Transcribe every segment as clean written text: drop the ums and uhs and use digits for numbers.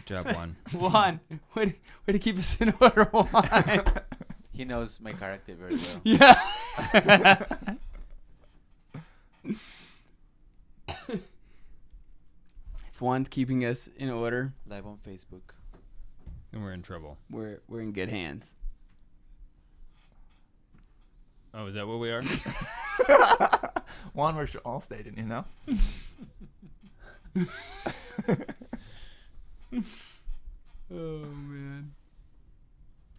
Good job, Juan. Juan, way to keep us in order, Juan. He knows my character very well. Yeah. If Juan's keeping us in order, Live on Facebook. And we're in trouble. we're in good hands. Oh, is that what we are? Juan works for Allstate, didn't you know? Oh man.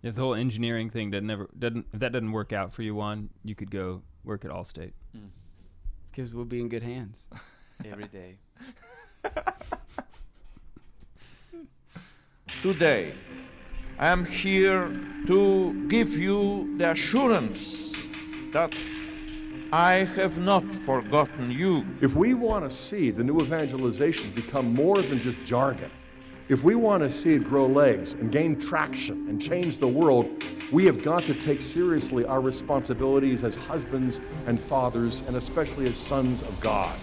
If the whole engineering thing if that doesn't work out for you, Juan, you could go work at Allstate. Because we'll be in good hands. Every day. Today, I am here to give you the assurance that I have not forgotten you. If we want to see the new evangelization become more than just jargon, if we want to see it grow legs and gain traction and change the world, we have got to take seriously our responsibilities as husbands and fathers, and especially as sons of God.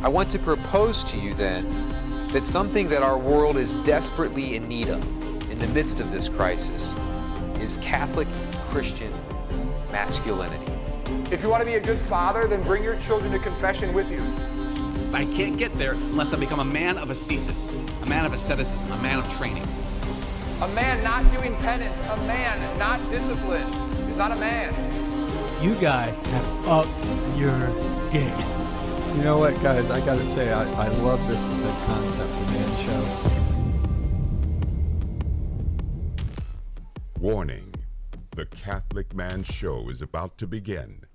I want to propose to you then that something that our world is desperately in need of in the midst of this crisis is Catholic Christian masculinity. If you want to be a good father, then bring your children to confession with you. I can't get there unless I become a man of ascesis, a man of asceticism, a man of training. A man not doing penance, a man not disciplined, is not a man. You guys have upped your game. You know what, guys? I gotta say, I love the concept of Man Show. Warning: the Catholic Man Show is about to begin.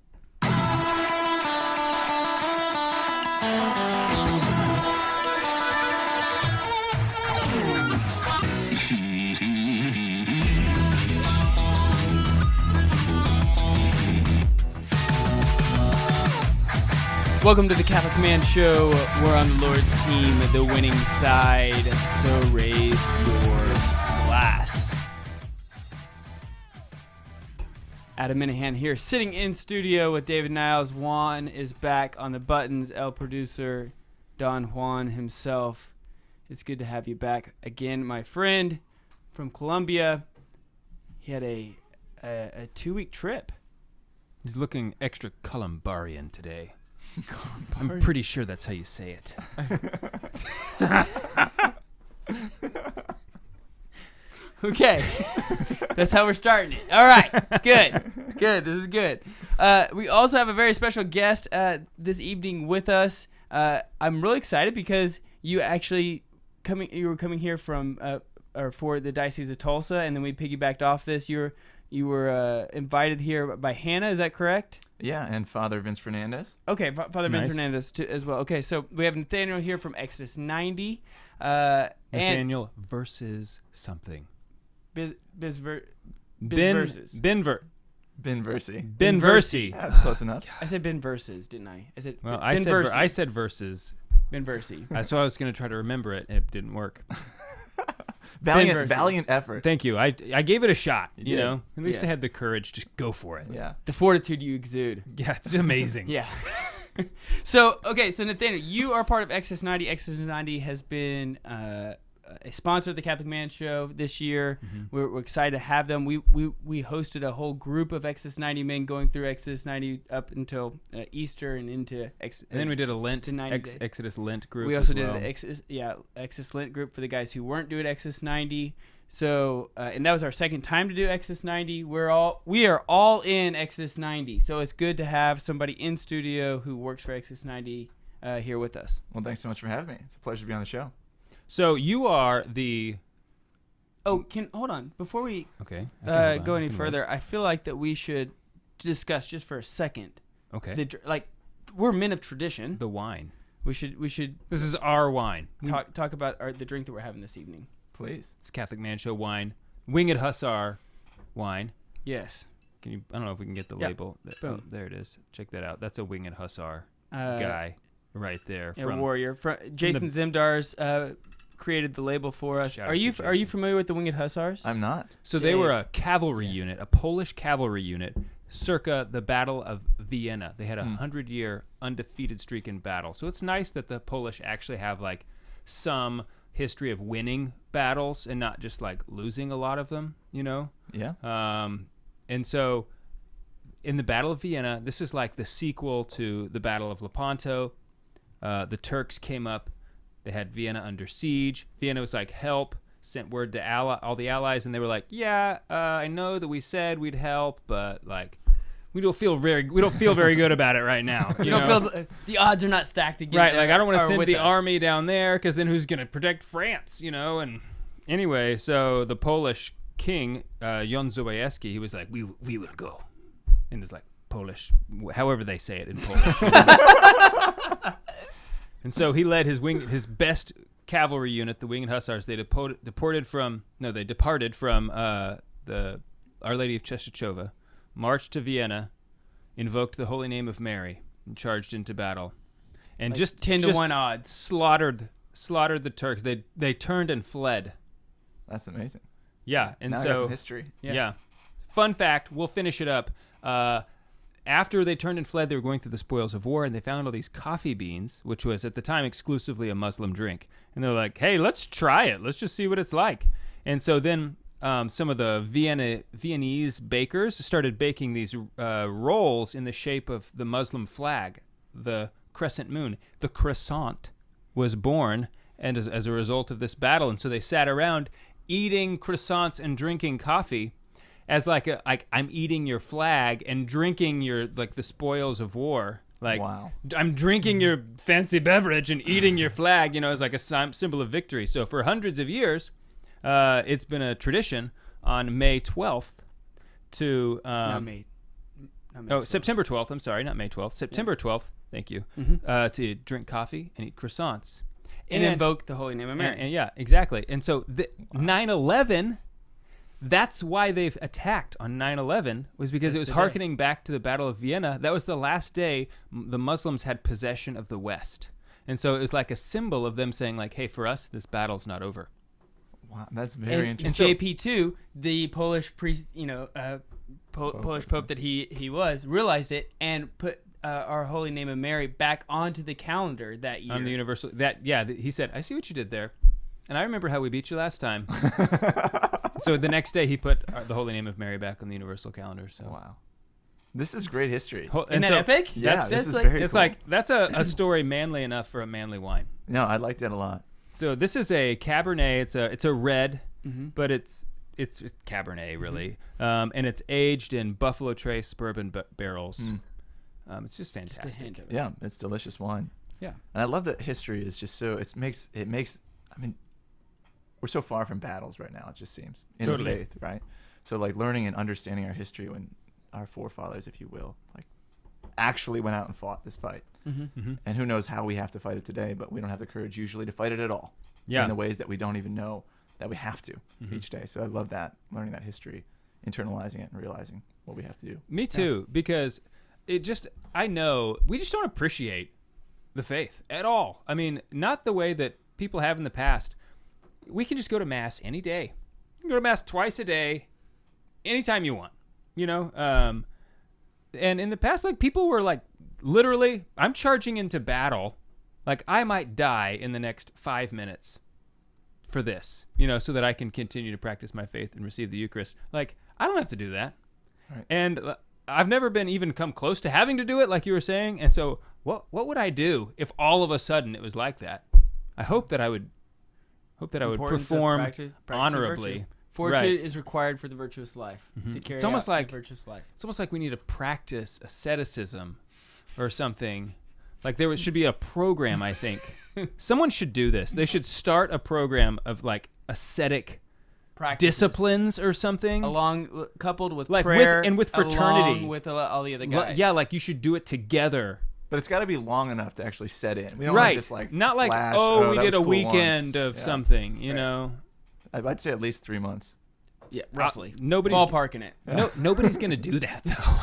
Welcome to the Catholic Man Show. We're on the Lord's team, the winning side. So raise your glass. Adam Minahan here, sitting in studio with David Niles. Juan is back on the buttons. El producer, Don Juan himself. It's good to have you back again, my friend from Colombia. He had a 2-week trip. He's looking extra Columbarian today. I'm pretty sure that's how you say it. Okay. That's how we're starting it. All right. Good. Good. This is good. We also have a very special guest this evening with us. I'm really excited because you were coming here from or for the Diocese of Tulsa, and then we piggybacked off this. You were invited here by Hannah. Is that correct? Yeah, and Father Vince Fernandez. Okay, Father Vince Fernandez as well. Okay, so we have Nathaniel here from Exodus 90. Nathaniel versus something. Ben Versi. Ben Versi. That's close enough. I said Ben Verses, didn't I? I said well, Ben I said versus. Ben Versi. So I was going to try to remember it. It didn't work. Valiant effort. Thank you. I gave it a shot. You know, at least I had the courage to go for it. Yeah. The fortitude you exude. Yeah, it's amazing. Yeah. So Nathaniel, you are part of Exodus 90. Exodus 90 has been a sponsor of the Catholic Man Show this year. Mm-hmm. We're excited to have them. We hosted a whole group of Exodus 90 men going through Exodus 90 up until Easter and into and then we did a Lent Exodus Lent group. We also did an Exodus Lent group for the guys who weren't doing Exodus 90. So and that was our second time to do Exodus 90. We are all in Exodus 90. So it's good to have somebody in studio who works for Exodus 90 here with us. Well, thanks so much for having me. It's a pleasure to be on the show. So you are the... Oh, hold on. Before we go any further, I feel like that we should discuss just for a second. Okay. We're men of tradition. The wine. We should. This is our wine. Talk about the drink that we're having this evening. Please. It's Catholic Man Show wine. Winged Hussar wine. Yes. I don't know if we can get the label. Boom. There it is. Check that out. That's a Winged Hussar guy right there. A warrior. Jason Zimdars created the label for us. Are you familiar with the Winged Hussars? I'm not. So they were a cavalry unit, a Polish cavalry unit, circa the Battle of Vienna. They had a 100-year undefeated streak in battle. So it's nice that the Polish actually have like some history of winning battles and not just like losing a lot of them, you know? Yeah. And so in the Battle of Vienna, this is like the sequel to the Battle of Lepanto. The Turks came up. They had Vienna under siege. Vienna was like, help, sent word to all the allies, and they were like, yeah, I know that we said we'd help, but like, we don't feel very good about it right now. You know? Feel the odds are not stacked against. Right, like I don't want to send the army down there because then who's going to protect France, you know? And anyway, so the Polish king, Jan Sobieski, he was like, we will go. And it's like Polish, however they say it in Polish. And so he led his best cavalry unit, the Winged Hussars. They departed from the Our Lady of Czestochowa, marched to Vienna, invoked the holy name of Mary, and charged into battle. And like just 10-1 odds. Slaughtered the Turks. They turned and fled. That's amazing. Yeah, and now so I got some history. Yeah. Fun fact, we'll finish it up. After they turned and fled, they were going through the spoils of war, and they found all these coffee beans, which was at the time exclusively a Muslim drink. And they're like, hey, let's try it. Let's just see what it's like. And so then some of the Viennese bakers started baking these rolls in the shape of the Muslim flag, the crescent moon. The croissant was born and as a result of this battle. And so they sat around eating croissants and drinking coffee as like I'm eating your flag and drinking your like the spoils of war. Like, wow. I'm drinking your fancy beverage and eating your flag, you know, as like a symbol of victory. So for hundreds of years, it's been a tradition on May 12th to September 12th. I'm sorry, not May 12th. September 12th. Thank you. To drink coffee and eat croissants and invoke the holy name of Mary. And yeah, exactly. And so 9/11. That's why they've attacked on 9/11 was because it was hearkening back to the Battle of Vienna. That was the last day the Muslims had possession of the West. And so it was like a symbol of them saying like, hey, for us, this battle's not over. Wow, that's very interesting. And JP2, the Polish priest, Polish Pope that he was, realized it and put our holy name of Mary back onto the calendar that year. On the universal, he said, I see what you did there. And I remember how we beat you last time. So the next day he put the holy name of Mary back on the universal calendar. So wow, this is great history. Isn't that epic? Yeah, this is like, very it's cool. like that's a story manly enough for a manly wine. No, I like that a lot. So this is a Cabernet. It's a red, but it's Cabernet really, and it's aged in Buffalo Trace bourbon barrels. It's just fantastic. Yeah, it's delicious wine. Yeah, and I love that history is just so it makes. I mean, we're so far from battles right now. It just seems in the faith, right? So like learning and understanding our history when our forefathers, if you will, like actually went out and fought this fight. And who knows how we have to fight it today, but we don't have the courage usually to fight it at all. In the ways that we don't even know that we have to each day. So I love that, learning that history, internalizing it and realizing what we have to do. Me too, because I know we just don't appreciate the faith at all. I mean, not the way that people have in the past. We can just go to mass any day. You can go to mass twice a day, anytime you want, you know? And in the past, like, people were like, literally, I'm charging into battle. Like, I might die in the next 5 minutes for this, you know, so that I can continue to practice my faith and receive the Eucharist. Like, I don't have to do that. Right. And I've never been even come close to having to do it, like you were saying. And so what would I do if all of a sudden it was like that? I hope that I would perform honorably. Fortitude is required for the virtuous life. To carry it's almost out like the virtuous life. It's almost like we need to practice asceticism or something. Like there should be a program, I think. Someone should do this. They should start a program of like ascetic Practices. disciplines or something. Coupled with like prayer. with fraternity. Along with all the other guys. Yeah, like you should do it together. But it's got to be long enough to actually set in. We don't want to just like not like flash, we that did was a cool weekend once. of something, you know. I'd say at least 3 months. Yeah, roughly. Nobody's ballparking it. Nobody's gonna do that though.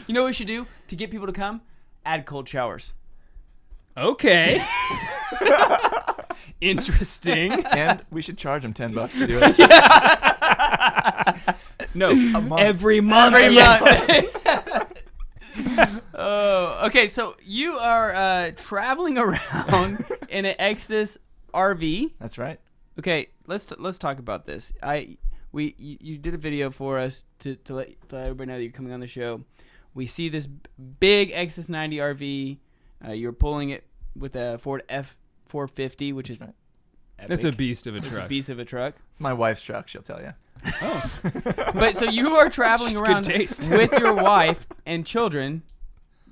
You know what we should do to get people to come? Add cold showers. Okay. Interesting. And we should charge them $10 to do it. No, every month. Oh, okay. So you are traveling around in an Exodus RV. That's right. Okay, let's talk about this. You did a video for us to let everybody know that you're coming on the show. We see this big Exodus 90 RV. You're pulling it with a Ford F450, which is right. epic. That's a beast of a It's truck. a beast of a truck. It's my wife's truck. She'll tell you. Oh. But so you are traveling Just around good taste. with your wife and children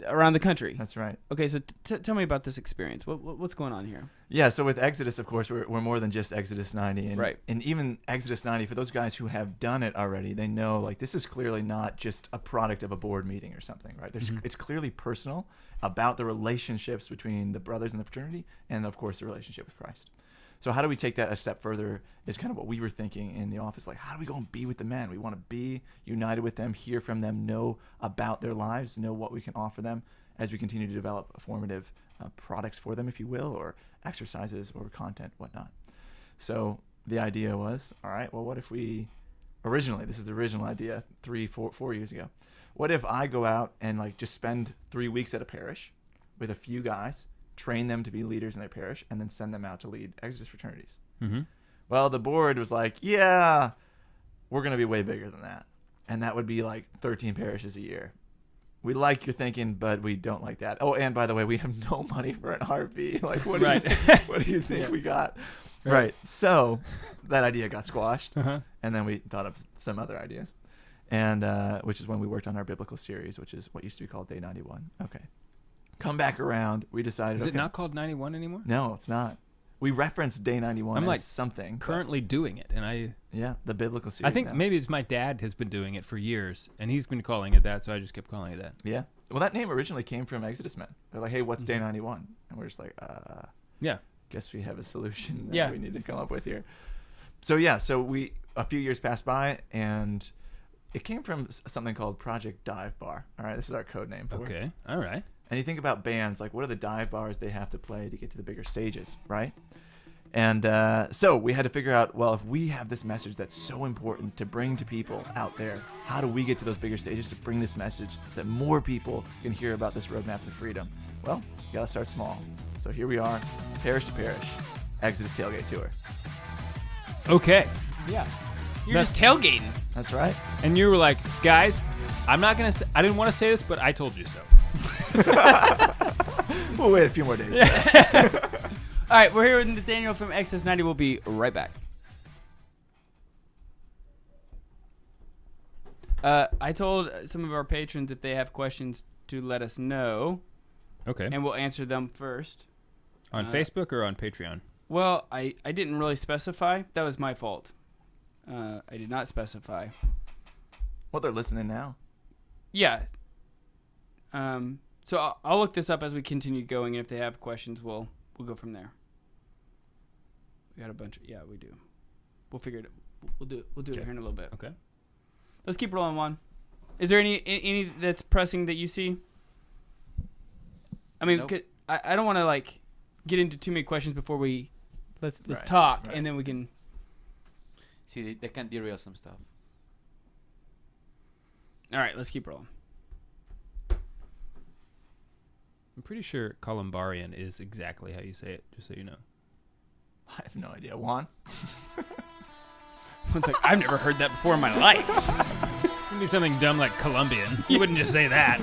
around the country. That's right. Okay, so tell me about this experience. What's going on here? Yeah, so with Exodus, of course, we're more than just Exodus 90. And, Right. And even Exodus 90, for those guys who have done it already, they know, like, this is clearly not just a product of a board meeting or something, right? It's clearly personal about the relationships between the brothers in the fraternity and, of course, the relationship with Christ. So how do we take that a step further is kind of what we were thinking in the office. Like, how do we go and be with the men? We want to be united with them, hear from them, know about their lives, know what we can offer them as we continue to develop formative products for them, if you will, or exercises or content, whatnot. So the idea was, all right, well, what if we originally, this is the original idea 4 years ago. What if I go out and like just spend 3 weeks at a parish with a few guys, train them to be leaders in their parish, and then send them out to lead Exodus fraternities? Mm-hmm. Well, the board was like, yeah, we're going to be way bigger than that. And that would be like 13 parishes a year. We like your thinking, but we don't like that. Oh, and by the way, we have no money for an RV. Like, what do you think we got? Right. So that idea got squashed. And then we thought of some other ideas. And which is when we worked on our biblical series, which is what used to be called Day 91. Okay. Come back around. We decided. Is it not called 91 anymore? No, it's not. We referenced Day 91 I'm as like something. Currently doing it, and the biblical series. I think now. maybe it's my dad has been doing it for years, and he's been calling it that, so I just kept calling it that. Yeah. Well, that name originally came from Exodus men. They're like, hey, what's Day 91? And we're just like, yeah. Guess we have a solution that Yeah. we need to come up with here. So yeah, a few years passed by, and it came from something called Project Dive Bar. All right, this is our code name for it. Okay. All right. And you think about bands, like what are the dive bars they have to play to get to the bigger stages, right? And so we had to figure out, well, if we have this message that's so important to bring to people out there, how do we get to those bigger stages to bring this message that more people can hear about this roadmap to freedom? Well, you got to start small. So here we are, parish to parish, Exodus Tailgate Tour. Okay. Yeah. You're just tailgating. That's right. And you were like, guys, I didn't want to say this, but I told you so. We'll wait a few more days. All right, we're here with Nathaniel from Exodus 90. We'll be right back. I told some of our patrons if they have questions to let us know. Okay. And we'll answer them first. On Facebook or on Patreon? Well, I didn't really specify. That was my fault. I did not specify. Well, they're listening now. Yeah. So I'll look this up as we continue going, and if they have questions, we'll go from there. We got a bunch. Yeah, we do. We'll figure it. We'll do it here in a little bit. Okay. Let's keep rolling, Juan. Is there any that's pressing that you see? I mean, Nope. I don't want to like get into too many questions before we let's Right, talk, right. and then we can. See, they can derail some stuff. All right, let's keep rolling. I'm pretty sure Columbarian is exactly how you say it, just so you know. I have no idea. Juan? It's like, I've never heard that before in my life. It'd be something dumb like Colombian. You wouldn't just say that.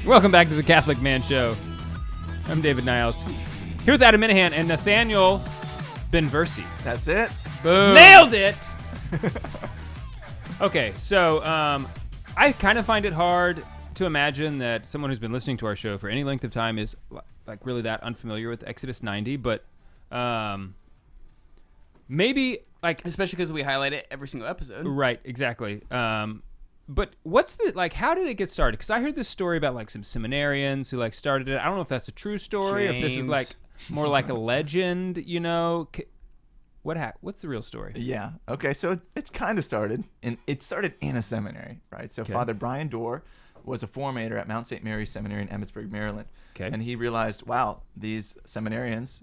Welcome back to the Catholic Man Show. I'm David Niles. Here with Adam Minahan and Nathaniel Benversi. That's it? Boom. Nailed it! Okay, so I kind of find it hard to imagine that someone who's been listening to our show for any length of time is like really that unfamiliar with Exodus 90, but maybe like Especially because we highlight it every single episode. right, exactly. But what's the like? How did it get started? Because I heard this story about like some seminarians who like started it. I don't know if that's a true story or if this is James. like more like a legend. You know, what's the real story? Yeah. Okay. So it's kind of started, and it started in a seminary, right? So Father Brian Dorr was a formator at Mount St. Mary's Seminary in Emmitsburg, Maryland. Okay. And he realized, wow, these seminarians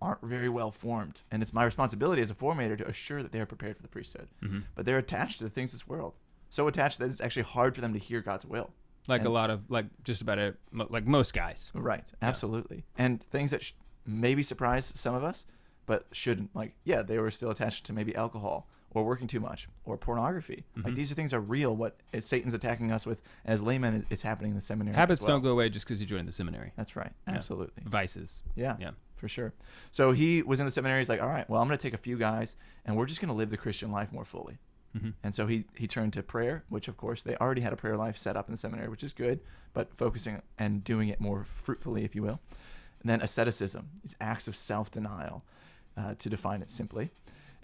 aren't very well formed, and it's my responsibility as a formator to assure that they are prepared for the priesthood. Mm-hmm. But they're attached to the things of this world, so attached that it's actually hard for them to hear God's will. Like a lot of, like just about like most guys. Right. Absolutely. And things that maybe surprise some of us, but shouldn't. Like, yeah, they were still attached to maybe alcohol or working too much or pornography. Like, these are things are real. What Satan's attacking us with as laymen is happening in the seminary. Habits as well. don't go away just because you joined the seminary. That's right. Absolutely. Vices. Yeah. Yeah. For sure. So he was in the seminary. He's like, all right, well, I'm going to take a few guys and we're just going to live the Christian life more fully. And so he turned to prayer, which of course they already had a prayer life set up in the seminary, which is good, but focusing and doing it more fruitfully, if you will. And then asceticism, these acts of self-denial, to define it simply.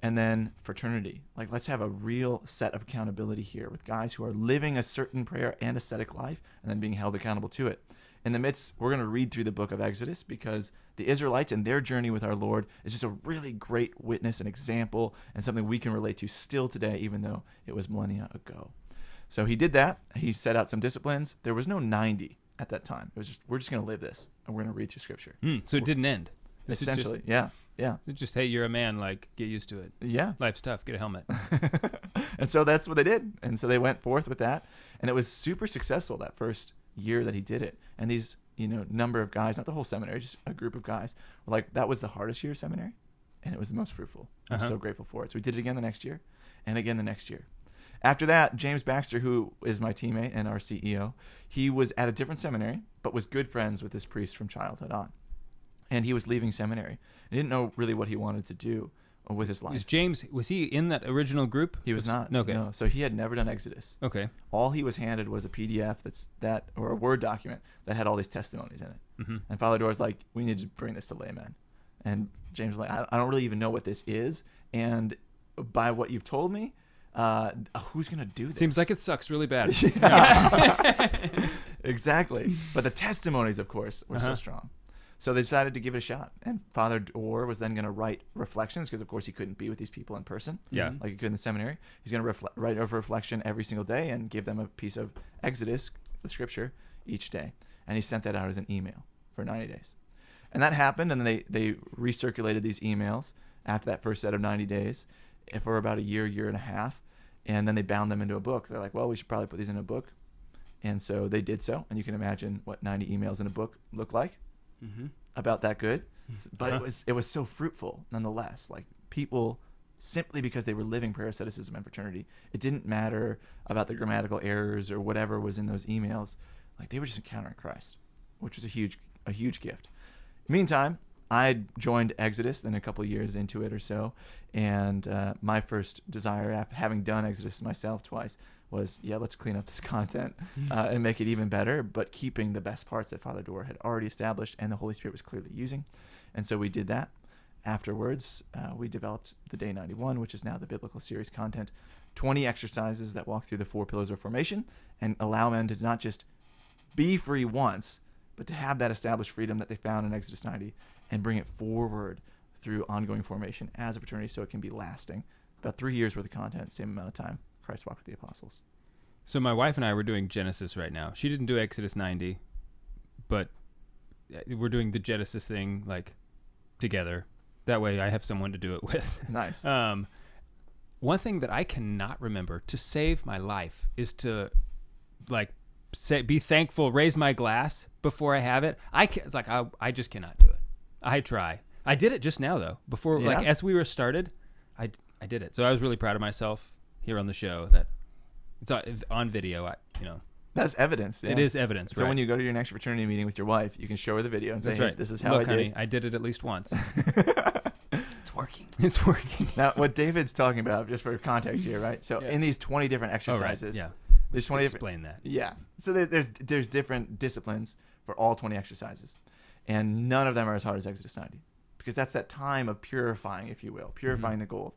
And then fraternity, like let's have a real set of accountability here with guys who are living a certain prayer and ascetic life and then being held accountable to it. In the midst, we're going to read through the book of Exodus because the Israelites and their journey with our Lord is just a really great witness and example and something we can relate to still today, even though it was millennia ago. So he did that. He set out some disciplines. There was no 90 at that time. It was just, we're just going to live this and we're going to read through Scripture. So it didn't end. Essentially, yeah. It's just, hey, you're a man, like, get used to it. Yeah. Life's tough, get a helmet. And so that's what they did. And so they went forth with that. And it was super successful that first year that he did it. And these, number of guys, not the whole seminary, just a group of guys, were like, that was the hardest year of seminary. And it was the most fruitful. I'm so grateful for it. So we did it again the next year and again the next year. After that, James Baxter, who is my teammate and our CEO, he was at a different seminary, but was good friends with this priest from childhood on. And he was leaving seminary. He didn't know really what he wanted to do with his life. Was he in that original group? He was not. Okay. No. So he had never done Exodus. Okay. All he was handed was a PDF or a Word document that had all these testimonies in it. And Father Doerr's like, we need to bring this to laymen. And James was like, I don't really even know what this is. And by what you've told me, who's going to do this? Seems like it sucks really bad. Exactly. But the testimonies, of course, were so strong. So they decided to give it a shot. And Father Doerr was then going to write reflections because, of course, he couldn't be with these people in person like he could in the seminary. He's going to write over reflection every single day and give them a piece of Exodus, the Scripture, each day. And he sent that out as an email for 90 days. And that happened, and they recirculated these emails after that first set of 90 days for about a year and a half. And then they bound them into a book. They're like, well, we should probably put these in a book. And so they did so. And you can imagine what 90 emails in a book look like. About that good. But it was so fruitful nonetheless. Like, people, simply because they were living prayer, asceticism, and fraternity, it didn't matter about the grammatical errors or whatever was in those emails. Like, they were just encountering Christ, which was a huge gift. Meantime, I joined Exodus then a couple of years into it or so, and my first desire, after having done Exodus myself twice, was, let's clean up this content and make it even better, but keeping the best parts that Father Doerr had already established and the Holy Spirit was clearly using. And so we did that. Afterwards, we developed the Day 91, which is now the biblical series content, 20 exercises that walk through the 4 pillars of formation and allow men to not just be free once, but to have that established freedom that they found in Exodus 90 and bring it forward through ongoing formation as a fraternity so it can be lasting. About 3 years worth of content, same amount of time Christ walked with the apostles. So my wife and I were doing Genesis right now. She didn't do Exodus 90, but we're doing the Genesis thing like together. That way I have someone to do it with. Nice. One thing that I cannot remember to save my life is to be thankful, raise my glass before I have it. I just cannot do it. I try. I did it just now though. Before as we were started, I did it. So I was really proud of myself here on the show that it's on video. That's evidence. It is evidence. So when you go to your next fraternity meeting with your wife, you can show her the video and say, hey, this is how Look, I did. Honey, I did it at least once. It's working. It's working. Now, what David's talking about, just for context here, right? So in these 20 different exercises, there's 20 explain that. Yeah. So there's different disciplines for all 20 exercises, and none of them are as hard as Exodus 90, because that's that time of purifying, if you will, purifying the gold.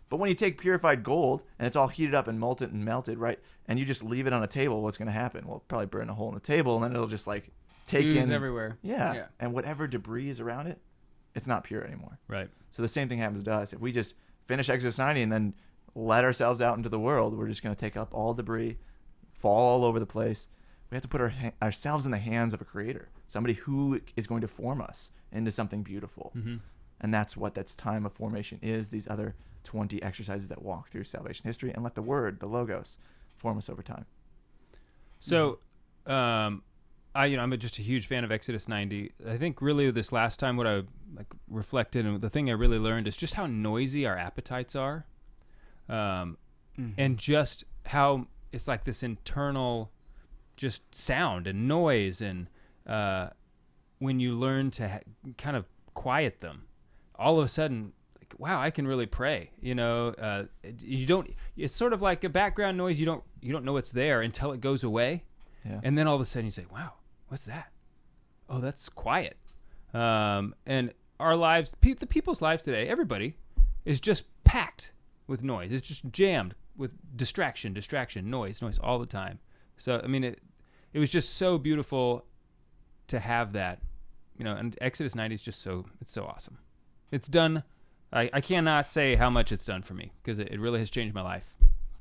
But when you take purified gold and it's all heated up and melted, right, and you just leave it on a table, what's going to happen? Well, it'll probably burn a hole in the table, and then it'll just take in everywhere. Yeah. And whatever debris is around it, it's not pure anymore. Right. So the same thing happens to us. If we just finish Exodus 90 and then let ourselves out into the world, we're just going to take up all debris, fall all over the place. We have to put ourselves in the hands of a creator, somebody who is going to form us into something beautiful. And that's what that time of formation is, these other 20 exercises that walk through salvation history and let the word, the logos, form us over time. So I'm just a huge fan of Exodus 90. I think really this last time what I reflected and the thing I really learned is just how noisy our appetites are, and just how it's like this internal just sound and noise, and when you learn to kind of quiet them, all of a sudden, like, wow, I can really pray. You don't. It's sort of like a background noise. You don't know it's there until it goes away, and then all of a sudden you say, wow, what's that? Oh, that's quiet. And our lives, the people's lives today, everybody is just packed with noise. It's just jammed with distraction, noise all the time. So, I mean, it was just so beautiful to have that, and Exodus 90 is just it's so awesome. It's done. I cannot say how much it's done for me because it really has changed my life.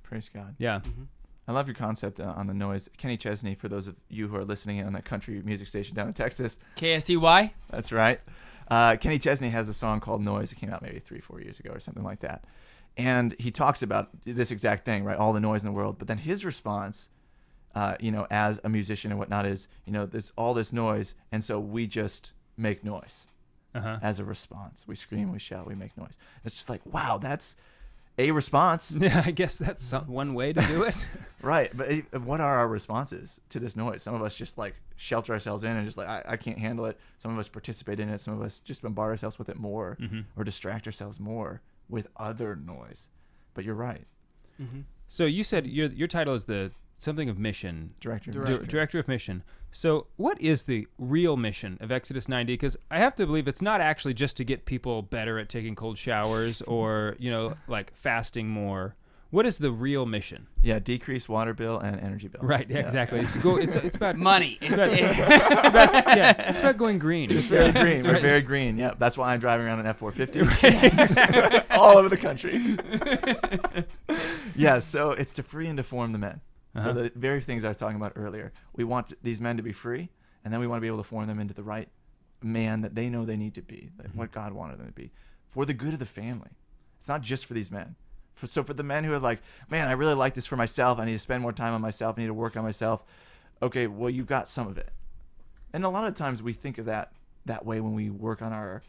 Praise God. Yeah. Mm-hmm. I love your concept on the noise. Kenny Chesney, for those of you who are listening in on that country music station down in Texas. KSEY? That's right. Kenny Chesney has a song called Noise. It came out maybe 3-4 years ago or something like that. And he talks about this exact thing, right? All the noise in the world. But then his response, as a musician and whatnot is, there's all this noise. And so we just make noise as a response. We scream, we shout, we make noise. It's just like, wow, that's a response. Yeah, I guess that's one way to do it. Right. But what are our responses to this noise? Some of us just like shelter ourselves in and just like, I can't handle it. Some of us participate in it. Some of us just bombard ourselves with it more or distract ourselves more with other noise. But you're right. Mm-hmm. So you said your title is something of mission. Director of mission. So what is the real mission of Exodus 90? Because I have to believe it's not actually just to get people better at taking cold showers or, like fasting more. What is the real mission? Yeah, decrease water bill and energy bill. Right, yeah, exactly. It's about money. It's about going green. It's very green. We're very green. Yeah, that's why I'm driving around an F-450 right, exactly. All over the country. Yeah, so it's to free and to form the men. So the very things I was talking about earlier, we want these men to be free, and then we want to be able to form them into the right man that they know they need to be, what God wanted them to be, for the good of the family. It's not just for these men. So for the men who are like, man, I really like this for myself. I need to spend more time on myself. I need to work on myself. Okay, well, you've got some of it. And a lot of times we think of that way when we work on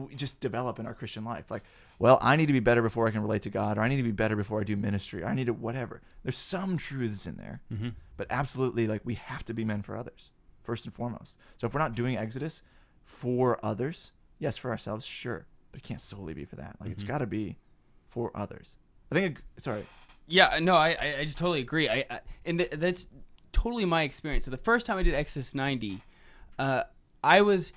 we just develop in our Christian life. Like, well, I need to be better before I can relate to God, or I need to be better before I do ministry, or I need to whatever. There's some truths in there, but absolutely, like, we have to be men for others, first and foremost. So if we're not doing Exodus for others, yes, for ourselves, sure, but it can't solely be for that. Like, it's got to be for others. I think, sorry. Yeah, no, I just totally agree. That's totally my experience. So the first time I did Exodus 90, I was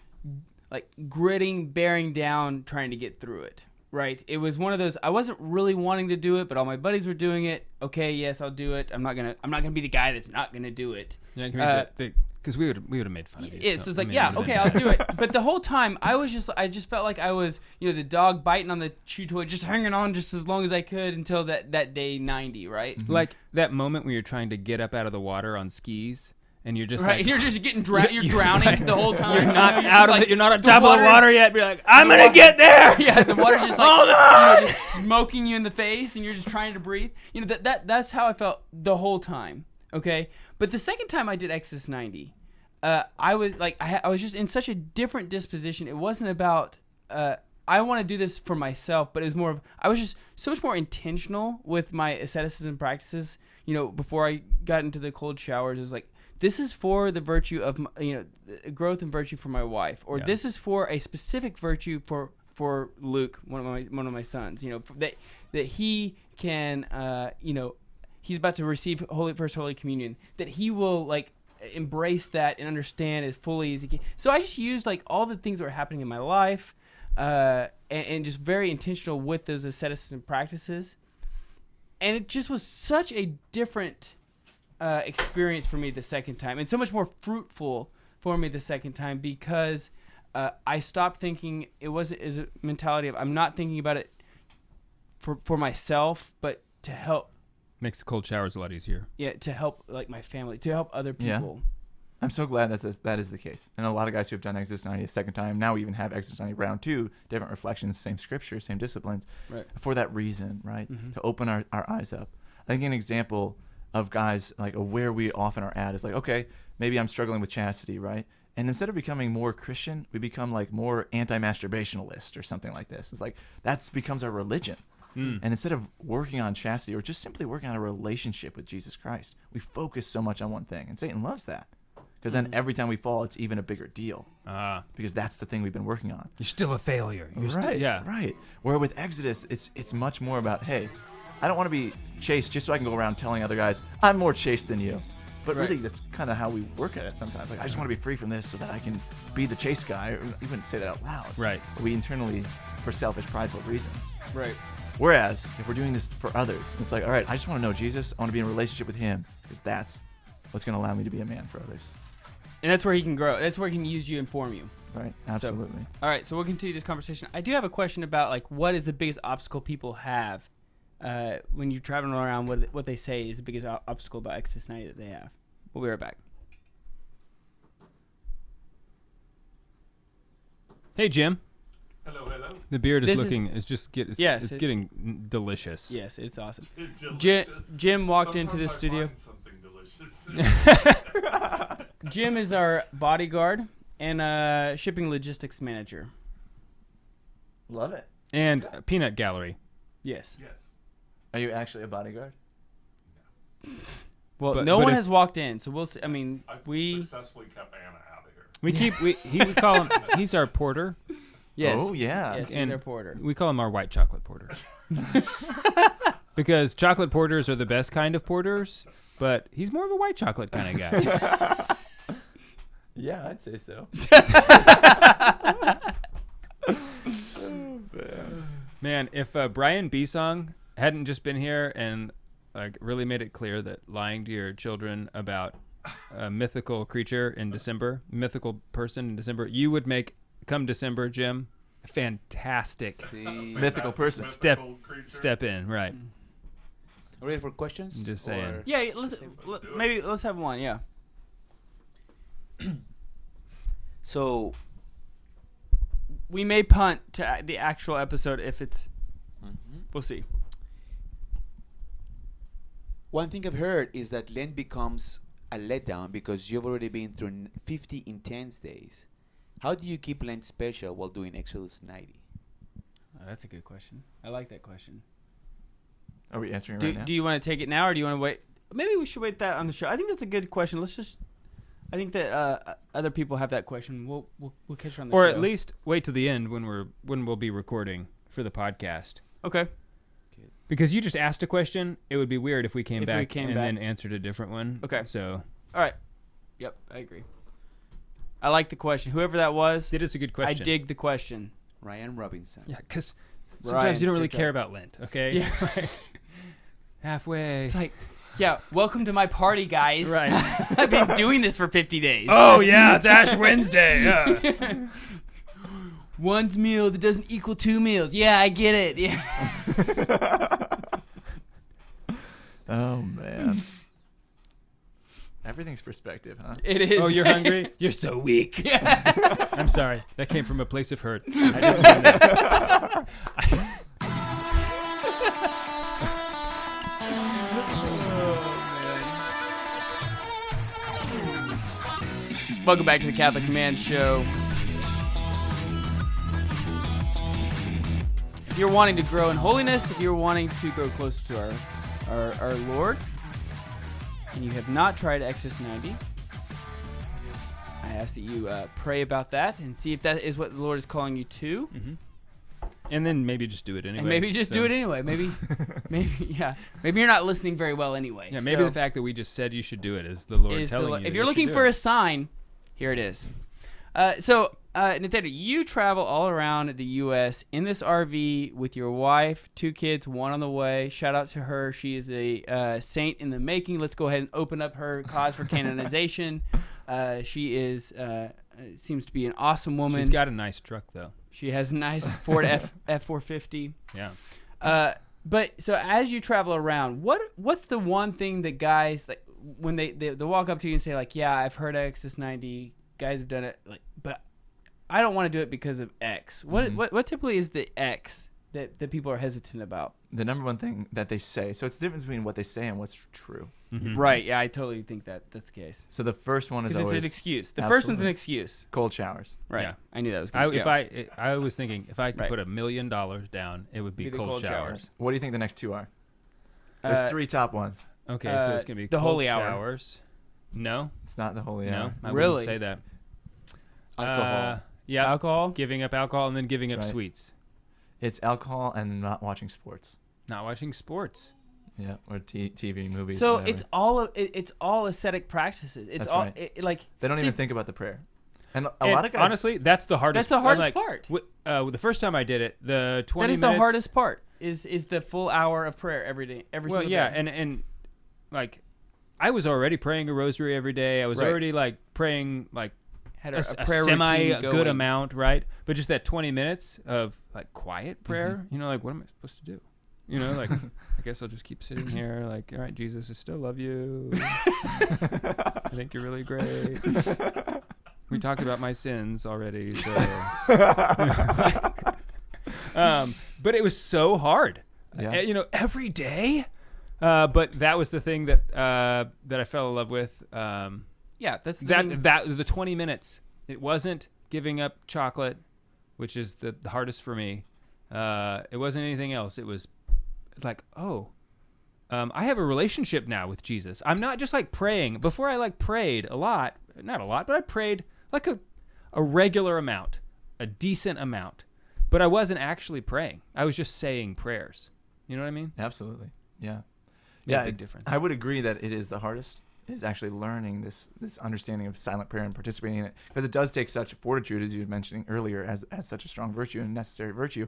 like gritting, bearing down, trying to get through it. Right. It was one of those, I wasn't really wanting to do it, but all my buddies were doing it. Okay, yes, I'll do it. I'm not gonna be the guy that's not gonna do it. Yeah, because we would have made fun of you. So it's like, okay, I'll do it. But the whole time I just felt like I was, the dog biting on the chew toy, just hanging on just as long as I could until that day 90, right? Mm-hmm. Like that moment when you're trying to get up out of the water on skis. And you're just right. You're just getting you're drowning the whole time. You're not you're not on top of the water yet. Be like, I'm gonna get there. Yeah, the water's just like just smoking you in the face, and you're just trying to breathe. That's how I felt the whole time. Okay, but the second time I did Exodus 90, I was like, I was just in such a different disposition. It wasn't about I want to do this for myself, but it was more of I was just so much more intentional with my asceticism practices. Before I got into the cold showers, it was like, this is for the virtue of growth and virtue for my wife, or this is for a specific virtue for Luke, one of my sons. That he can he's about to receive First Holy Communion, that he will like embrace that and understand as fully as he can. So I just used like all the things that were happening in my life, and just very intentional with those asceticism practices, and it just was such a different experience for me the second time, and so much more fruitful for me the second time, because I stopped thinking it wasn't as a mentality of I'm not thinking about it for myself, but to help. Makes the cold showers a lot easier. Yeah, to help like my family, to help other people. Yeah. I'm so glad that is the case. And a lot of guys who have done Exodus 90 a second time, now we even have Exodus 90 round 2, different reflections, same scripture, same disciplines, right, for that reason, right? Mm-hmm. To open our eyes up. I think an example of guys, like where we often are at is like, okay, maybe I'm struggling with chastity, right? And instead of becoming more Christian, we become like more anti-masturbationalist or something like this. It's like becomes our religion. And instead of working on chastity or just simply working on a relationship with Jesus Christ, we focus so much on one thing. And Satan loves that. Because then every time we fall, it's even a bigger deal. Because that's the thing we've been working on. You're still a failure. Right. Where with Exodus, it's much more about, hey, I don't want to be chaste just so I can go around telling other guys, I'm more chaste than you. But really, that's kind of how we work at it sometimes. Like, I just want to be free from this so that I can be the chaste guy. Or you wouldn't say that out loud. Right. But we internally, for selfish, prideful reasons. Right. Whereas, if we're doing this for others, it's like, all right, I just want to know Jesus. I want to be in a relationship with him because that's what's going to allow me to be a man for others. And that's where he can grow. That's where he can use you and form you. Right. Absolutely. All right. So we'll continue this conversation. I do have a question about like what is the biggest obstacle people have when you're traveling around. What they say is the biggest obstacle about Exodus 90 that they have. We'll be right back. Hey, Jim. Hello. The beard it's getting delicious. Yes, it's awesome. Jim walked into the studio. Jim is our bodyguard and shipping logistics manager. Love it. And peanut gallery. Yes. Are you actually a bodyguard? Well, no one has walked in, so we'll see. I mean, we successfully kept Anna out of here. We call him. He's our porter. Yes. Oh yeah. Yes, and he's our porter. We call him our white chocolate porter. Because chocolate porters are the best kind of porters, but he's more of a white chocolate kind of guy. Yeah, I'd say so. Man, if Brian Bisong hadn't just been here and like really made it clear that lying to your children about a mythical creature in December, mythical person in December, you would make come December, Jim, fantastic mythical person. Step in, right? Ready for questions? I'm just saying. Yeah, let's have one. Yeah. So we may punt to the actual episode if it's. We'll see. One thing I've heard is that Lent becomes a letdown because you've already been through 50 intense days. How do you keep Lent special while doing Exodus 90? Oh, that's a good question. I like that question. Are we answering right now? Do you want to take it now or do you want to wait? Maybe we should wait that on the show. I think that's a good question. I think that other people have that question. We'll catch it on the show. Or at least wait till the end when we'll be recording for the podcast. Okay. Because you just asked a question, it would be weird if we came back then answered a different one. Okay. So. All right. Yep, I agree. I like the question. Whoever that was. It is a good question. I dig the question. Ryan Robinson. Yeah, because sometimes you don't really care about Lent, okay? Yeah. Halfway. It's like, yeah, welcome to my party, guys. Right. I've been doing this for 50 days. Oh, yeah, it's Ash Wednesday. Yeah. One meal that doesn't equal 2 meals. Yeah, I get it. Yeah. Oh, man. Everything's perspective, huh? It is. Oh, you're hungry? You're so weak. Yeah. I'm sorry. That came from a place of hurt. I didn't mean that. Welcome back to the Catholic Man Show. If you're wanting to grow in holiness, if you're wanting to grow closer to our Lord, and you have not tried Exodus 90, I ask that you pray about that and see if that is what the Lord is calling you to. Mm-hmm. And then maybe just do it anyway. And maybe just do it anyway. Maybe you're not listening very well anyway. Yeah, maybe the fact that we just said you should do it is the Lord telling you. If you're looking for a sign, here it is. Nathaniel, you travel all around the U.S. in this RV with your wife, 2 kids, 1 on the way. Shout out to her. She is a saint in the making. Let's go ahead and open up her cause for canonization. She is seems to be an awesome woman. She's got a nice truck, though. She has a nice Ford F450. Yeah. But so as you travel around, what's the one thing that guys, like when they walk up to you and say, like, yeah, I've heard Exodus 90, guys have done it, like, but I don't want to do it because of X. What typically is the X that people are hesitant about? The number one thing that they say. So it's the difference between what they say and what's true. Mm-hmm. Right. Yeah, I totally think that's the case. So the first one is Because always it's an excuse. The first one's an absolutely. excuse. Cold showers. Right. Yeah. I knew that was I, good. I was thinking if I could Right. put $1 million down, it would be the cold showers. What do you think the next two are? There's 3 top ones. Okay, so it's gonna be the cold holy hour. showers. No, It's not the holy no, hour. I Really? wouldn't say that. Alcohol. Yeah, Alcohol? giving up alcohol and then giving That's up right. sweets. It's alcohol and not watching sports. Not watching sports. Yeah, or TV, movies. So whatever. it's all ascetic practices. It's That's all right. like They don't see, even think about the prayer. And a And lot of guys. honestly, that's the hardest. That's the hardest like, part. The first time I did it, the 20 that is minutes. the hardest part. Is the full hour of prayer every day, every Well, single yeah, day. and like, I was already praying a rosary every day. I was Right. already like praying like Had a prayer semi routine good going. amount, right? But just that 20 minutes of like quiet prayer, Mm-hmm. you know, like what am I supposed to do? You know, like I guess I'll just keep sitting here, like, all right, Jesus, I still love you. I think you're really great. We talked about my sins already, so. But it was so hard, Yeah. you know, every day. But that was the thing that I fell in love with. Yeah, that's the thing. That was the 20 minutes. It wasn't giving up chocolate, which is the hardest for me. It wasn't anything else. It was like, I have a relationship now with Jesus. I'm not just like praying. Before I like prayed a lot, not a lot, but I prayed like a regular amount, a decent amount. But I wasn't actually praying. I was just saying prayers. You know what I mean? Absolutely. Yeah. Made a Yeah. big difference. I would agree that it is the hardest. Is actually learning this understanding of silent prayer and participating in it, because it does take such fortitude, as you were mentioning earlier, as such a strong virtue and necessary virtue.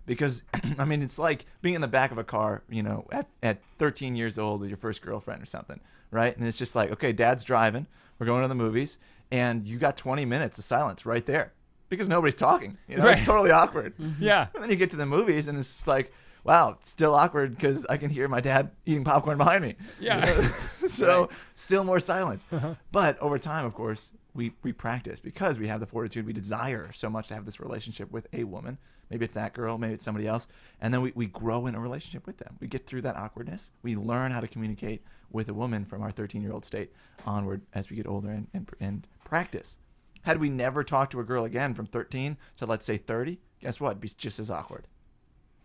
Because I mean, it's like being in the back of a car, you know, at 13 years old with your first girlfriend or something, right? And it's just like, okay, Dad's driving, we're going to the movies, and you got 20 minutes of silence right there because nobody's talking. You know, Right. It's totally awkward. Yeah. And then you get to the movies, and it's just like, wow, it's still awkward because I can hear my dad eating popcorn behind me. Yeah. You know? So Right. still more silence. But over time, of course, we practice because we have the fortitude. We desire so much to have this relationship with a woman. Maybe it's that girl, maybe it's somebody else. And then we grow in a relationship with them. We get through that awkwardness. We learn how to communicate with a woman from our 13-year-old state onward as we get older and practice. Had we never talked to a girl again from 13 to, let's say, 30, guess what? It'd be just as awkward.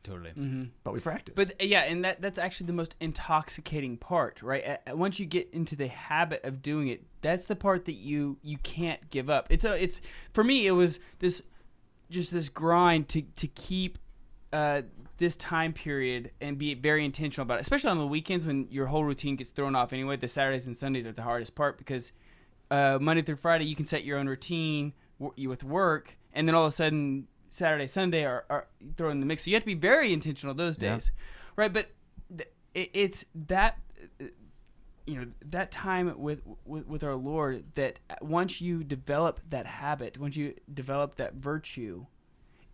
Totally. Mm-hmm. But we practice. But yeah, and that's actually the most intoxicating part, right? Once you get into the habit of doing it, that's the part that you can't give up. It's for me, it was this grind to keep this time period and be very intentional about it, especially on the weekends when your whole routine gets thrown off anyway. The Saturdays and Sundays are the hardest part because Monday through Friday you can set your own routine with work, and then all of a sudden Saturday, Sunday are thrown in the mix. So you have to be very intentional those days, right? But it's that that time with our Lord, that once you develop that habit, once you develop that virtue,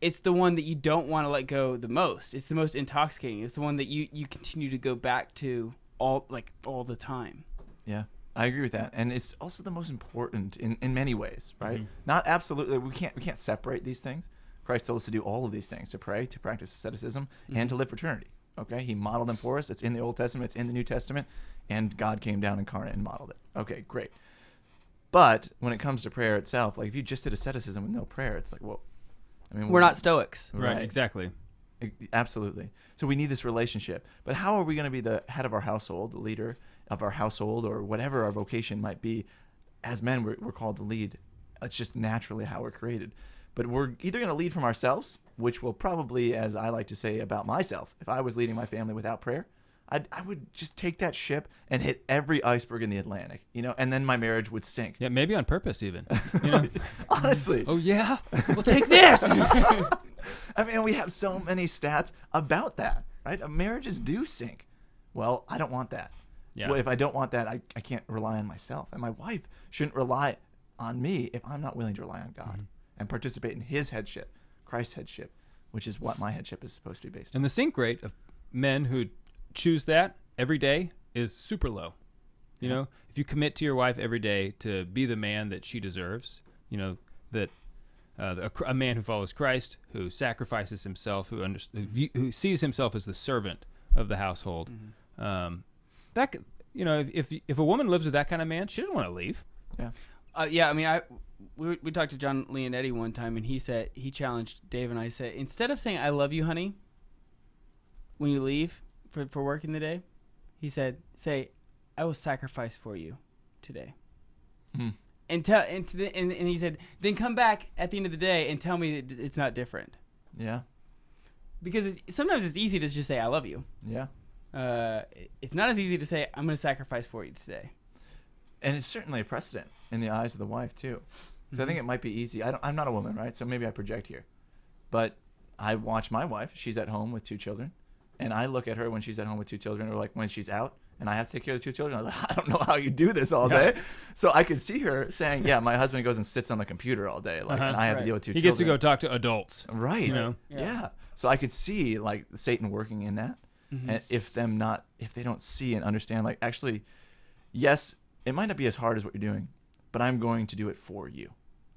it's the one that you don't want to let go the most. It's the most intoxicating. It's the one that you continue to go back to all the time. Yeah, I agree with that, and it's also the most important in many ways, right? Mm-hmm. Not absolutely. We can't separate these things. Christ told us to do all of these things: to pray, to practice asceticism, and to live fraternity. Okay, He modeled them for us. It's in the Old Testament. It's in the New Testament, and God came down incarnate and modeled it. Okay, great. But when it comes to prayer itself, like if you just did asceticism with no prayer, it's like, well, I mean, we're not Stoics, right? Exactly. Absolutely. So we need this relationship. But how are we going to be the head of our household, the leader of our household, or whatever our vocation might be? As men, we're called to lead. It's just naturally how we're created. But we're either going to lead from ourselves, which will probably, as I like to say about myself, if I was leading my family without prayer, I would just take that ship and hit every iceberg in the Atlantic, and then my marriage would sink. Yeah, maybe on purpose even. You know? Honestly. Oh yeah, we'll take this. I mean, we have so many stats about that, right? Marriages do sink. Well, I don't want that. Yeah. Well, if I don't want that, I can't rely on myself. And my wife shouldn't rely on me if I'm not willing to rely on God and participate in His headship, Christ's headship, which is what my headship is supposed to be based on. And the sink rate of men who choose that every day is super low. You know, if you commit to your wife every day to be the man that she deserves, that a man who follows Christ, who sacrifices himself, who sees himself as the servant of the household. If a woman lives with that kind of man, she doesn't want to leave. Yeah. I mean, we talked to John Leonetti one time, and he challenged Dave and I, said, instead of saying "I love you, honey," when you leave for work in the day, he said, say, "I will sacrifice for you today." And he said, then come back at the end of the day and tell me that it's not different. Yeah. Because sometimes it's easy to just say, "I love you." Yeah. It's not as easy to say, "I'm going to sacrifice for you today." And it's certainly a precedent in the eyes of the wife too. So I think it might be easy. I'm not a woman, right? So maybe I project here. But I watch my wife. She's at home with 2 children. And I look at her when she's at home with 2 children, or like when she's out and I have to take care of the 2 children. I was like, I don't know how you do this all day. So I could see her saying, yeah, my husband goes and sits on the computer all day. Like, and I have to deal with 2 children. He gets to go talk to adults. Right. You know? Yeah. So I could see like Satan working in that. And if they don't see and understand, like, actually, yes, it might not be as hard as what you're doing, but I'm going to do it for you.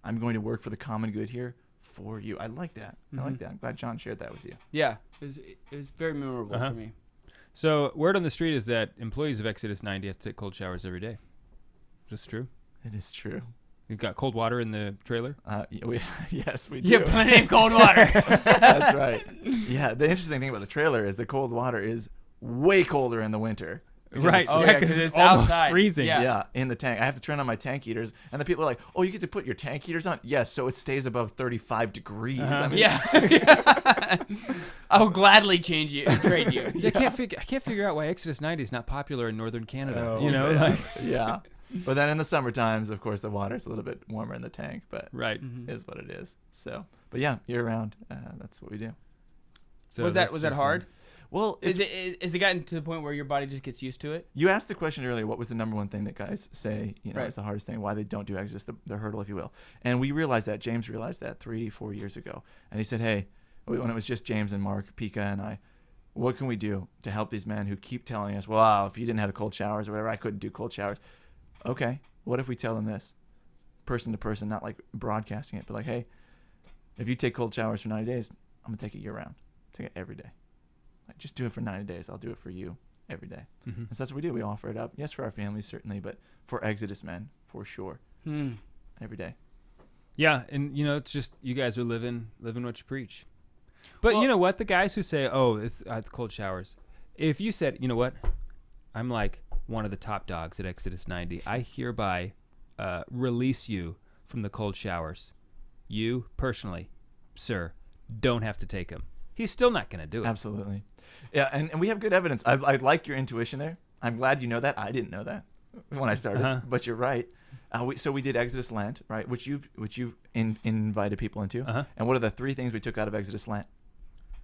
I'm going to work for the common good here for you. I like that. I like that. I'm glad John shared that with you. Yeah. It was very memorable for me. So word on the street is that employees of Exodus 90 have to take cold showers every day. Is this true? It is true. You've got cold water in the trailer? Yes, we do. Yeah, plenty of cold water. That's right. Yeah, the interesting thing about the trailer is the cold water is way colder in the winter. Right. Because it's almost outside. Freezing. Yeah, in the tank. I have to turn on my tank heaters, and the people are like, "Oh, you get to put your tank heaters on?" Yes, so it stays above 35 degrees. I mean, I'll gladly trade you. I can't figure out why Exodus 90 is not popular in northern Canada. Yeah. But then in the summer times, of course, the water's a little bit warmer in the tank, but is what it is. So, but yeah, year round, that's what we do. So was that hard? Well, is it gotten to the point where your body just gets used to it? You asked the question earlier, what was the number one thing that guys say, is the hardest thing, why they don't do Exodus, the hurdle, if you will. And we realized that, James realized that 3-4 years ago. And he said, hey, when it was just James and Mark, Pika and I, what can we do to help these men who keep telling us, well, if you didn't have cold showers or whatever, I couldn't do cold showers. Okay, what if we tell them this, person to person, not like broadcasting it, but like, hey, if you take cold showers for 90 days, I'm going to take it year round. Take it every day. Like, just do it for 90 days. I'll do it for you every day. And so that's what we do. We offer it up. Yes, for our families, certainly, but for Exodus men, for sure. Every day. Yeah, and, it's just you guys are living what you preach. But you know what? The guys who say, oh, it's cold showers. If you said, you know what? I'm like one of the top dogs at Exodus 90. I hereby release you from the cold showers. You, personally, sir, don't have to take them. He's still not going to do it. Absolutely. Yeah, and we have good evidence. I like your intuition there. I'm glad you know that. I didn't know that when I started, but you're right. So we did Exodus Lent, right, which you've invited people into. And what are the 3 things we took out of Exodus Lent?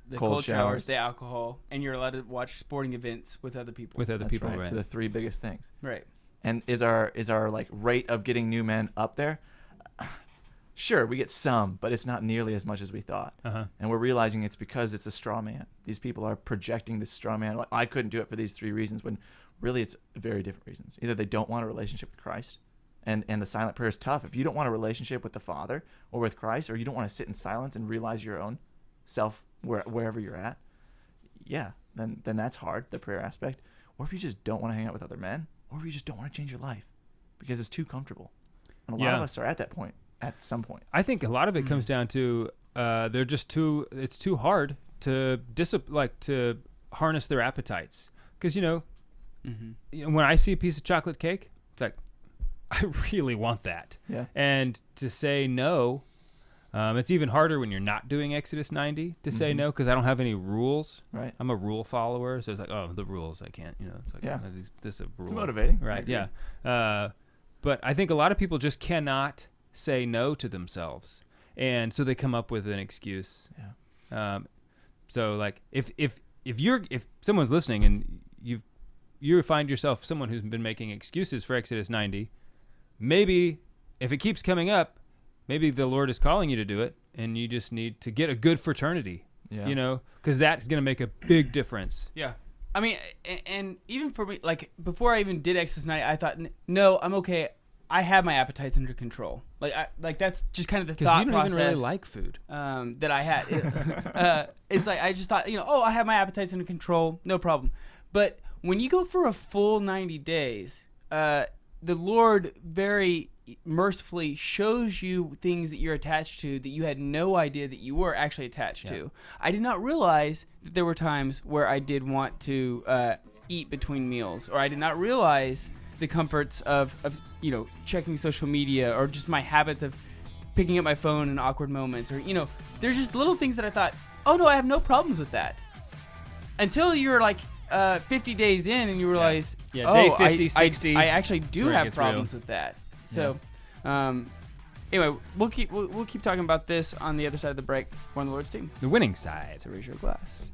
The cold showers, the alcohol, and you're allowed to watch sporting events with other people. That's right. So the 3 biggest things. Right. And is our like rate of getting new men up there? Sure, we get some, but it's not nearly as much as we thought. And we're realizing it's because it's a straw man. These people are projecting this straw man. Like, I couldn't do it for these 3 reasons, when really it's very different reasons. Either they don't want a relationship with Christ, and the silent prayer is tough. If you don't want a relationship with the Father or with Christ, or you don't want to sit in silence and realize your own self wherever you're at, then that's hard, the prayer aspect. Or if you just don't want to hang out with other men, or if you just don't want to change your life because it's too comfortable. And a lot of us are at that point. At some point, I think a lot of it comes down to they're just it's too hard to to harness their appetites, because when I see a piece of chocolate cake, it's like, I really want that, and to say no, it's even harder when you're not doing Exodus 90 to say no, because I don't have any rules. Right, I'm a rule follower, so it's like, oh, the rules, I can't, it's like, this is a rule. It's motivating, right? Yeah, but I think a lot of people just cannot say no to themselves, and so they come up with an excuse. So like if someone's listening and you find yourself someone who's been making excuses for Exodus 90, maybe if it keeps coming up, maybe the Lord is calling you to do it, and you just need to get a good fraternity. Because that's going to make a big difference. I mean, and even for me, like, before I even did Exodus 90, I thought, no, I'm okay. I have my appetites under control. Like that's just kind of the Because thought you don't process. even really like food. That I had. It's like I just thought, I have my appetites under control, no problem. But when you go for a full 90 days, the Lord very mercifully shows you things that you're attached to that you had no idea that you were actually attached to. I did not realize that there were times where I did want to eat between meals, or I did not realize the comforts of checking social media, or just my habits of picking up my phone in awkward moments, or there's just little things that I thought, oh no, I have no problems with that, until you're like 50 days in and you realize, day 50, 60, I actually do have problems real. with that. So anyway, we'll keep talking about this on the other side of the break. We're on the Lord's team, The winning side. so raise your glass.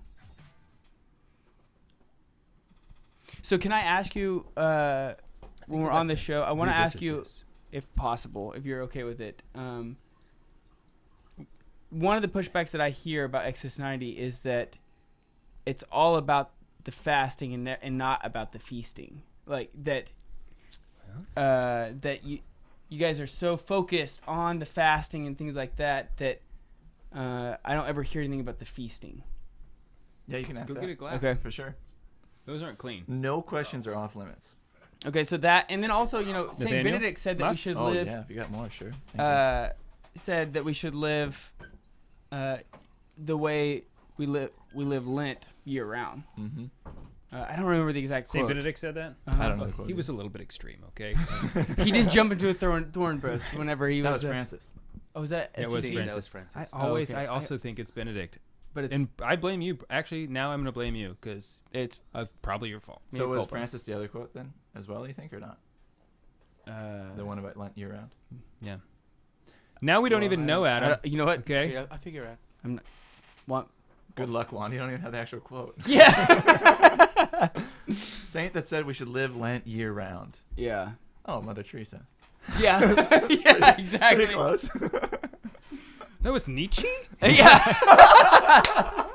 So can I ask you, when we're on this show, I want to ask you, if possible, if you're okay with it. One of the pushbacks that I hear about Exodus 90 is that it's all about the fasting and not about the feasting. Like that, that you guys are so focused on the fasting and things like that I don't ever hear anything about the feasting. Yeah, you can ask Go that. get a glass. Okay. For sure. Those aren't clean. No questions are off limits. Okay, so that, and then also, Saint Nathaniel? Benedict said that we Us? should Oh live. yeah, if you got more, sure. Said that we should live the way we live Lent year round. Mm-hmm. I don't remember the exact quote. St. Benedict said that? I don't know the quote. He was a little bit extreme, okay? He did jump into a thorn bush whenever he That was. was Francis. Oh, was that? It was See, Francis. that was Francis. I also think it's Benedict. But it's, And I blame you. Actually, now I'm going to blame you because it's probably your fault. So was Francis the other quote then as well, you think, or not? The one about Lent year round? Yeah. Now we don't even know, Adam. you know what? Okay. Yeah, I figure out. I'm not. What? Good luck, Juan. You don't even have the actual quote. Yeah. Saint that said we should live Lent year round. Yeah. Oh, Mother Teresa. Yeah. Yeah. Exactly. Pretty close. That was Nietzsche? Yeah. How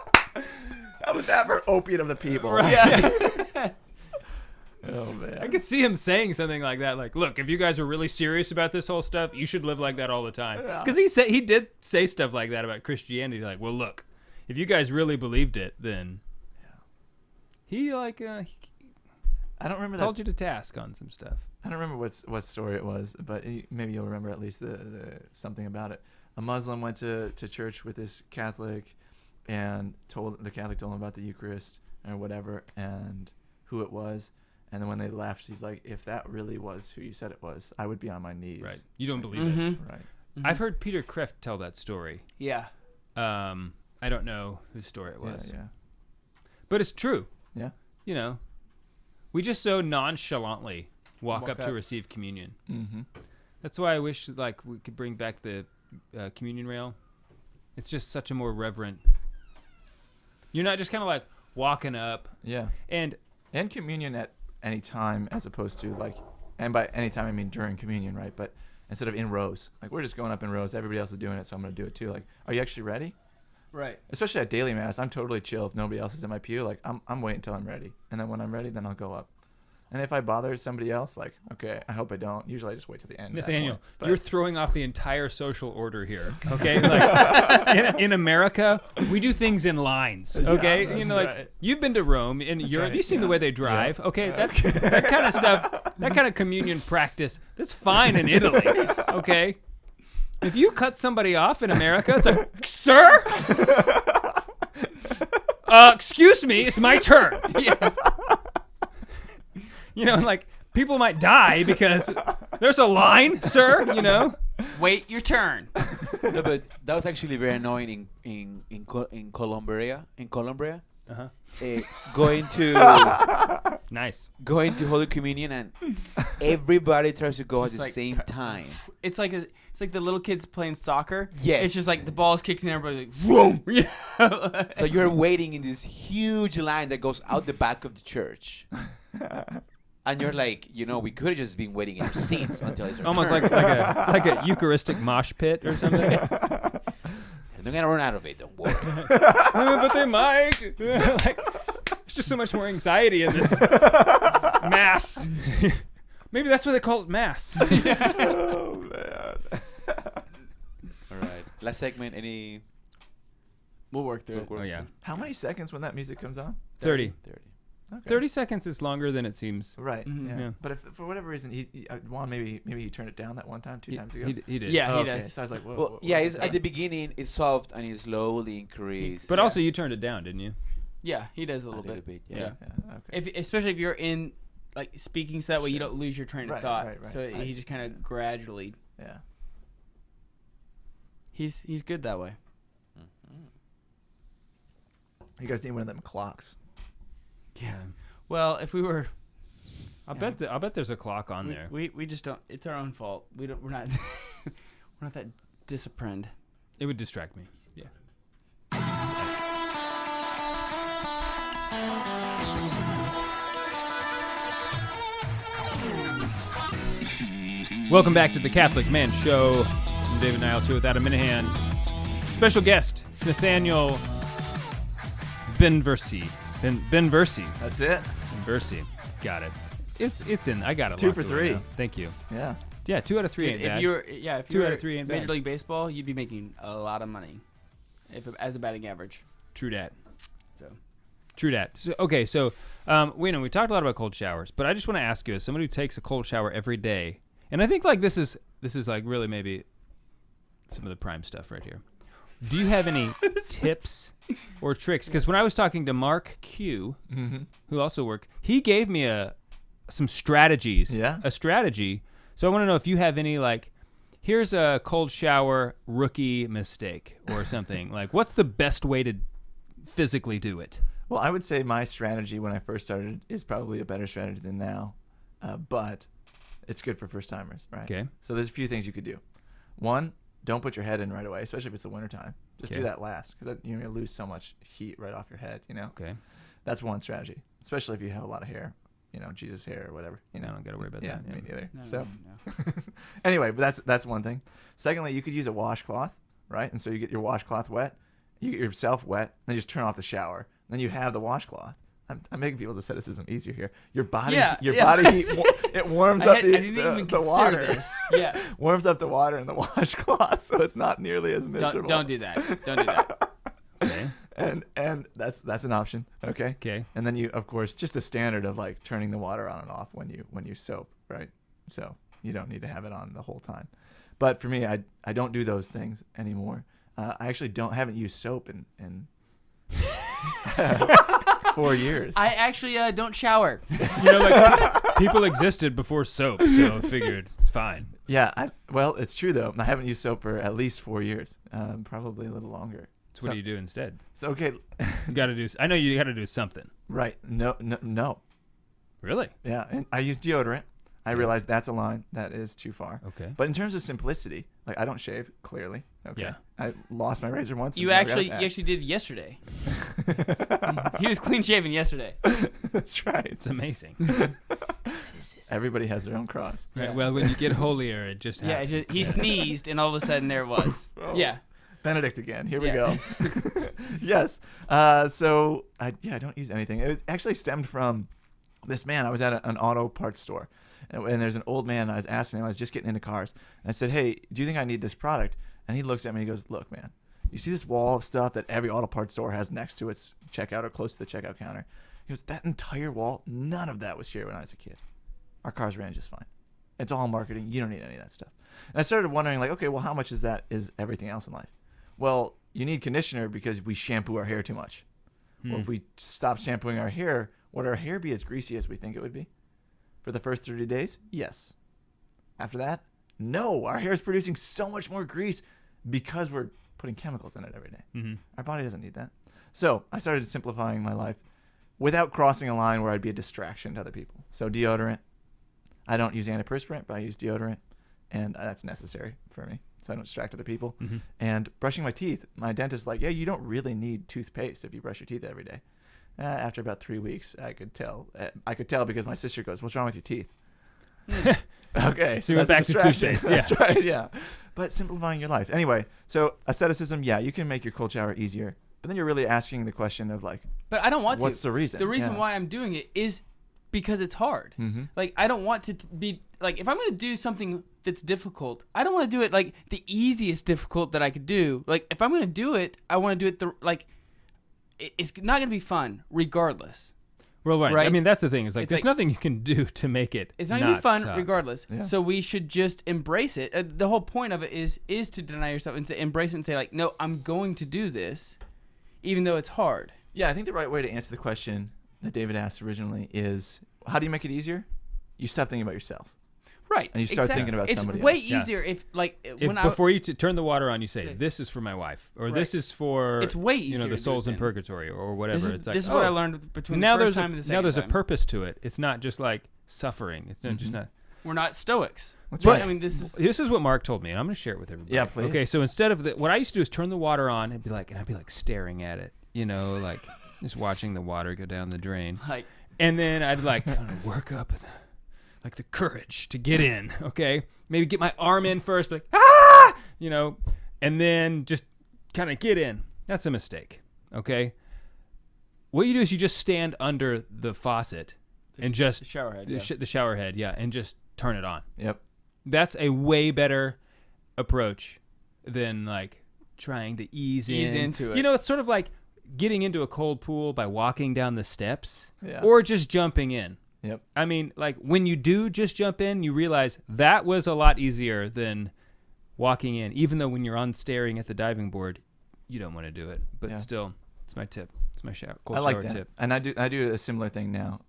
about that for opiate of the people? Right. Yeah. Oh man. I could see him saying something like that. Like, look, if you guys are really serious about this whole stuff, you should live like that all the time. Because he did say stuff like that about Christianity. Like, well, look, if you guys really believed it, then he I don't remember that. called you to task on some stuff. I don't remember what story it was, but maybe you'll remember at least the something about it. A Muslim went to church with this Catholic, and the Catholic told him about the Eucharist or whatever, and who it was. And then when they left, he's like, "If that really was who you said it was, I would be on my knees." Right. You don't believe Mm-hmm. it. Right. Mm-hmm. I've heard Peter Kreeft tell that story. Yeah. I don't know whose story it was. Yeah. But it's true. Yeah. You know, we just so nonchalantly walk up to up. receive communion. Mm-hmm. That's why I wish like we could bring back the communion rail. It's just such a more reverent. You're not just kind of like walking up. Yeah. And communion at any time, as opposed to like, and by any time I mean during communion, right? But instead of in rows, like we're just going up in rows. Everybody else is doing it, so I'm gonna do it too. Like, are you actually ready? Right. Especially at daily mass, I'm totally chill if nobody else is in my pew. Like I'm waiting until I'm ready, and then when I'm ready, then I'll go up. And if I bother somebody else, like, okay, I hope I don't. Usually I just wait till the end. Nathaniel, you're throwing off the entire social order here. Okay, like in America, we do things in lines. Okay, Yeah, you know, like right. you've been to Rome in Europe. right, You've seen the yeah. way they drive. Yeah. Okay, that kind of stuff, that kind of communion practice, that's fine in Italy. Okay, if you cut somebody off in America, it's like, sir, excuse me, it's my turn. Yeah. You know, like people might die because there's a line, sir. You know, wait your turn. No, but that was actually very annoying in Colombia. In Colombia, going to going to Holy Communion, and everybody tries to go at the same time. It's like the little kids playing soccer. Yes. It's just like the ball's kicked and everybody's like, whoom. So you're waiting in this huge line that goes out the back of the church. And you're like, we could have just been waiting in our seats until it's our almost turn. like a Eucharistic mosh pit or something. They're gonna run out of it. Don't worry. But they might. Like, it's just so much more anxiety in this mass. Maybe that's why they call it mass. Oh man. All right. Last segment. Any? We'll work through it. Oh yeah. How many seconds when that music comes on? 30. 30. Okay. 30 seconds is longer than it seems. Right. Mhm. Yeah. But if for whatever reason Juan maybe he turned it down that one time, two times ago. He did. Yeah, Oh, he okay. does. So I was like, whoa. Well, what yeah. was It's that? at the beginning. It's soft and it slowly increases. But also you turned it down, didn't you? Yeah, he does a little little bit. bit, Yeah. Yeah. Okay. Especially if you're in like speaking, so that way you Sure. don't lose your train of Right, thought. right. So I he see. just kind of gradually. Yeah. He's good that way. You guys need one of them clocks. Yeah. Well, if we were, I'll bet there's a clock on there. we just don't. It's our own fault. We're not we're not that disciplined. It would distract me. Yeah. Welcome back to the Catholic Man Show. I'm David Niles here with Adam Minahan. Special guest, it's Nathaniel Benversi. Benversi. That's it. Benversi. Got it. It's in. I got it. 2 for locked away 3. now. Thank you. Yeah. Yeah, 2 out of 3 ain't If bad. you were, if 2 you out were of 3 ain't Major bad. League Baseball, you'd be making a lot of money, as a batting average. True dat. So. True dat. So, okay, so we talked a lot about cold showers, but I just want to ask you, as somebody who takes a cold shower every day, and I think like this is like really maybe some of the prime stuff right here. Do you have any tips or tricks? Because when I was talking to Mark Q, who also worked, he gave me some strategies. Yeah. A strategy. So I want to know if you have any like, here's a cold shower rookie mistake or something. Like, what's the best way to physically do it? Well, I would say my strategy when I first started is probably a better strategy than now, but it's good for first timers, right? Okay. So there's a few things you could do. One, don't put your head in right away, especially if it's the wintertime. Just do Okay. that last, because you're going to lose so much heat right off your head, you know? Okay. That's one strategy, especially if you have a lot of hair, Jesus hair or whatever. You know? I don't got to worry about Yeah, that. me neither. No, So no. anyway, but that's one thing. Secondly, you could use a washcloth, right? And so you get your washcloth wet, you get yourself wet, then you just turn off the shower. Then you have the washcloth. I'm making people's asceticism easier here. Your body body heat, it warms up I didn't even the consider water. this. Yeah. Warms up the water in the washcloth, so it's not nearly as miserable. Don't do that. Don't do that. Okay. And that's an option. Okay. Okay. And then you, of course, just the standard of like turning the water on and off when you soap, right? So you don't need to have it on the whole time. But for me, I don't do those things anymore. I actually haven't used soap in 4 years. I actually don't shower. Like people existed before soap, so I figured it's fine. Yeah. Well, it's true though. I haven't used soap for at least 4 years, probably a little longer. So what do you do instead? So okay. You got to do. I know you got to do something. Right. No. Really? Yeah. And I use deodorant. I realize that's a line that is too far. Okay. But in terms of simplicity, like I don't shave clearly. Okay. Yeah. I lost my razor once. You and never actually got it did yesterday. He was clean shaven yesterday. back. That's right. It's amazing. Everybody has their own cross. Right. Well, when you get holier, it just Yeah, happens. he sneezed and all of a sudden there it was. Oh. Yeah. Benedict again. Here we Yeah. go. Yes. So I don't use anything. It was actually stemmed from this man. I was at an auto parts store, and there's an old man. I was asking him. I was just getting into cars, and I said, "Hey, do you think I need this product?" And he looks at me and he goes, "Look, man, you see this wall of stuff that every auto parts store has next to its checkout or close to the checkout counter?" He goes, "That entire wall, none of that was here when I was a kid. Our cars ran just fine. It's all marketing. You don't need any of that stuff." And I started wondering, like, okay, well, how much is everything else in life? Well, you need conditioner because we shampoo our hair too much. Well, if we stop shampooing our hair, would our hair be as greasy as we think it would be? For the first 30 days? Yes. After that? No. Our hair is producing so much more grease because we're putting chemicals in it every day. Mm-hmm. Our body doesn't need that. So I started simplifying my life without crossing a line where I'd be a distraction to other people. So deodorant. I don't use antiperspirant, but I use deodorant, and that's necessary for me so I don't distract other people. Mm-hmm. And brushing my teeth. My dentist's like, yeah, you don't really need toothpaste if you brush your teeth every day. After about 3 weeks, I could tell. I could tell because my sister goes, "What's wrong with your teeth?" Okay, So you went back to toothpaste. Yeah. That's right, yeah. But simplifying your life. Anyway, so asceticism, yeah, you can make your cold shower easier. But then you're really asking the question of like, But I don't want to. what's the reason? The reason Yeah. why I'm doing it is because it's hard. Like, I don't want to be like, if I'm going to do something that's difficult, I don't want to do it like the easiest difficult that I could do. Like, if I'm going to do it, I want to do it it's not going to be fun regardless. Well, right. I mean, that's the thing. Is like, It's there's like, nothing you can do to make it. It's not going to be fun suck. regardless. Yeah. So we should just embrace it. The whole point of it is to deny yourself and to embrace it and say, like, no, I'm going to do this, even though it's hard. Yeah, I think the right way to answer the question that David asked originally is, how do you make it easier? You stop thinking about yourself. Right. And you start thinking about somebody It's way else. easier if before you turn the water on, you say, this is for my wife, or this is for, it's way easier the to souls do it in then. purgatory, or whatever. This is what I learned between the first time and the second Now there's time. a purpose to it. It's not just like suffering. It's not just not. We're not Stoics. That's But, right. I mean, this is what Mark told me, and I'm going to share it with everybody. Yeah, please. Okay, so instead of what I used to do is turn the water on and I'd be like staring at it, like just watching the water go down the drain. And then I'd like kind of work up like the courage to get in, okay? Maybe get my arm in first, like, and then just kind of get in. That's a mistake, okay? What you do is you just stand under the faucet and just... The shower head, the shower head, and just turn it on. Yep. That's a way better approach than, like, trying to ease into it. It's sort of like getting into a cold pool by walking down the steps Yeah. or just jumping in. Yep. I mean, like, when you do just jump in, you realize that was a lot easier than walking in, even though when you're staring at the diving board, you don't want to do it. But still, it's my tip. It's my cold shower tip. And I do a similar thing now.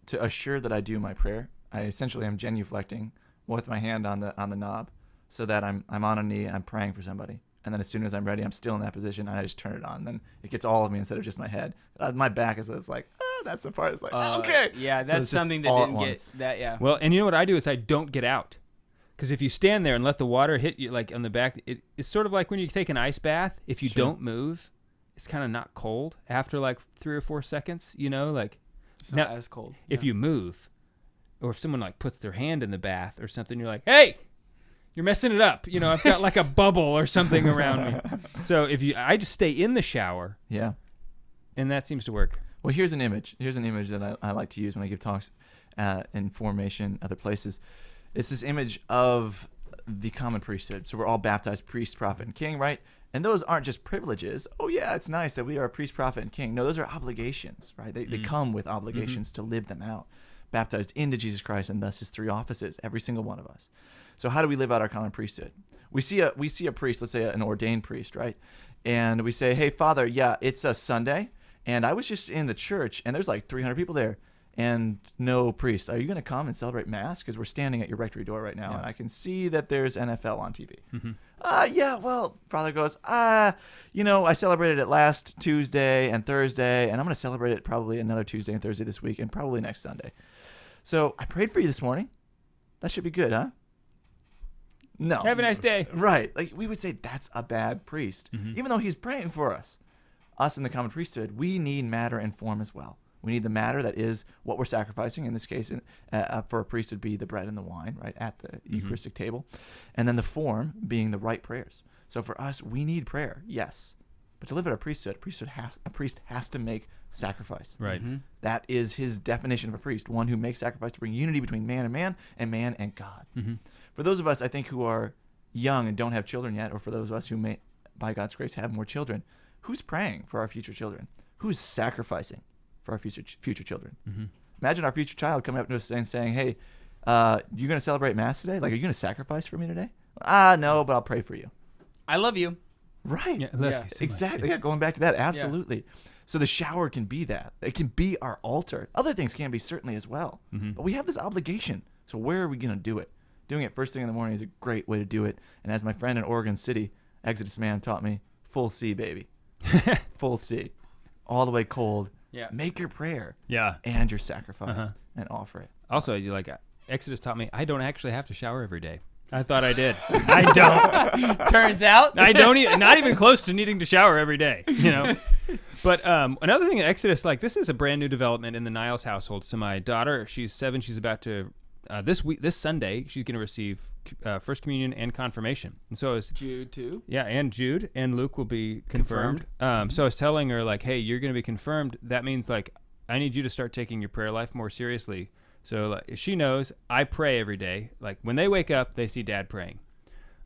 To assure that I do my prayer, I essentially am genuflecting with my hand on the knob, so that I'm on a knee, I'm praying for somebody. And then as soon as I'm ready, I'm still in that position, and I just turn it on. Then it gets all of me instead of just my head. My back is like, that's the part. It's like, okay. Yeah, So that's it's just something that all at didn't get once. that. Yeah. Well, and you know what I do is I don't get out. Because if you stand there and let the water hit you like on the back, it's sort of like when you take an ice bath. If you don't move, it's kind of not cold after like 3 or 4 seconds, like. It's not as cold. If you move, or if someone like puts their hand in the bath or something, you're like, hey, you're messing it up. I've got like a bubble or something around me. So I just stay in the shower. Yeah. And that seems to work. Well, here's an image. Here's an image that I like to use when I give talks in formation, other places. It's this image of the common priesthood. So we're all baptized priest, prophet, and king, right? And those aren't just privileges. Oh, yeah, it's nice that we are a priest, prophet, and king. No, those are obligations, right? They come with obligations to live them out. Baptized into Jesus Christ and thus his 3 offices, every single one of us. So how do we live out our common priesthood? We see a priest, let's say an ordained priest, right? And we say, hey, Father, it's a Sunday, and I was just in the church, and there's like 300 people there, and no priest. Are you going to come and celebrate Mass? Because we're standing at your rectory door right now, and I can see that there's NFL on TV. Well, Father goes, I celebrated it last Tuesday and Thursday, and I'm going to celebrate it probably another Tuesday and Thursday this week, and probably next Sunday. So I prayed for you this morning. That should be good, huh? No. Have a nice day. Right. Like, we would say that's a bad priest, even though he's praying for us. Us in the common priesthood, we need matter and form as well. We need the matter that is what we're sacrificing. In this case, for a priest, would be the bread and the wine, right, at the Eucharistic table. And then the form being the right prayers. So for us, we need prayer, yes. But to live at a priesthood, a priest has to make sacrifice. Right. That is his definition of a priest, one who makes sacrifice to bring unity between man and man and God. For those of us, I think, who are young and don't have children yet, or for those of us who may, by God's grace, have more children, who's praying for our future children? Who's sacrificing for our future children? Imagine our future child coming up to us and saying, hey, you're going to celebrate Mass today? Like, are you going to sacrifice for me today? No, but I'll pray for you. I love you. Right. Yeah, I love you so exactly. much. Yeah, going back to that, absolutely. So the shower can be that. It can be our altar. Other things can be certainly as well. But we have this obligation. So where are we going to do it? Doing it first thing in the morning is a great way to do it. And as my friend in Oregon City, Exodus Man, taught me, full C, baby. Full C. All the way cold. Yeah. Make your prayer. Yeah. And your sacrifice and offer it. Also, Exodus taught me I don't actually have to shower every day. I thought I did. I don't. Turns out I don't. Not even close to needing to shower every day. But another thing, Exodus, this is a brand new development in the Niles household. So my daughter, she's 7. She's about to this Sunday, she's going to receive First Communion and Confirmation. And so is Jude too. Yeah, and Jude and Luke will be confirmed. So I was telling her hey, you're going to be confirmed. That means I need you to start taking your prayer life more seriously. So like, she knows I pray every day. Like when they wake up, they see Dad praying.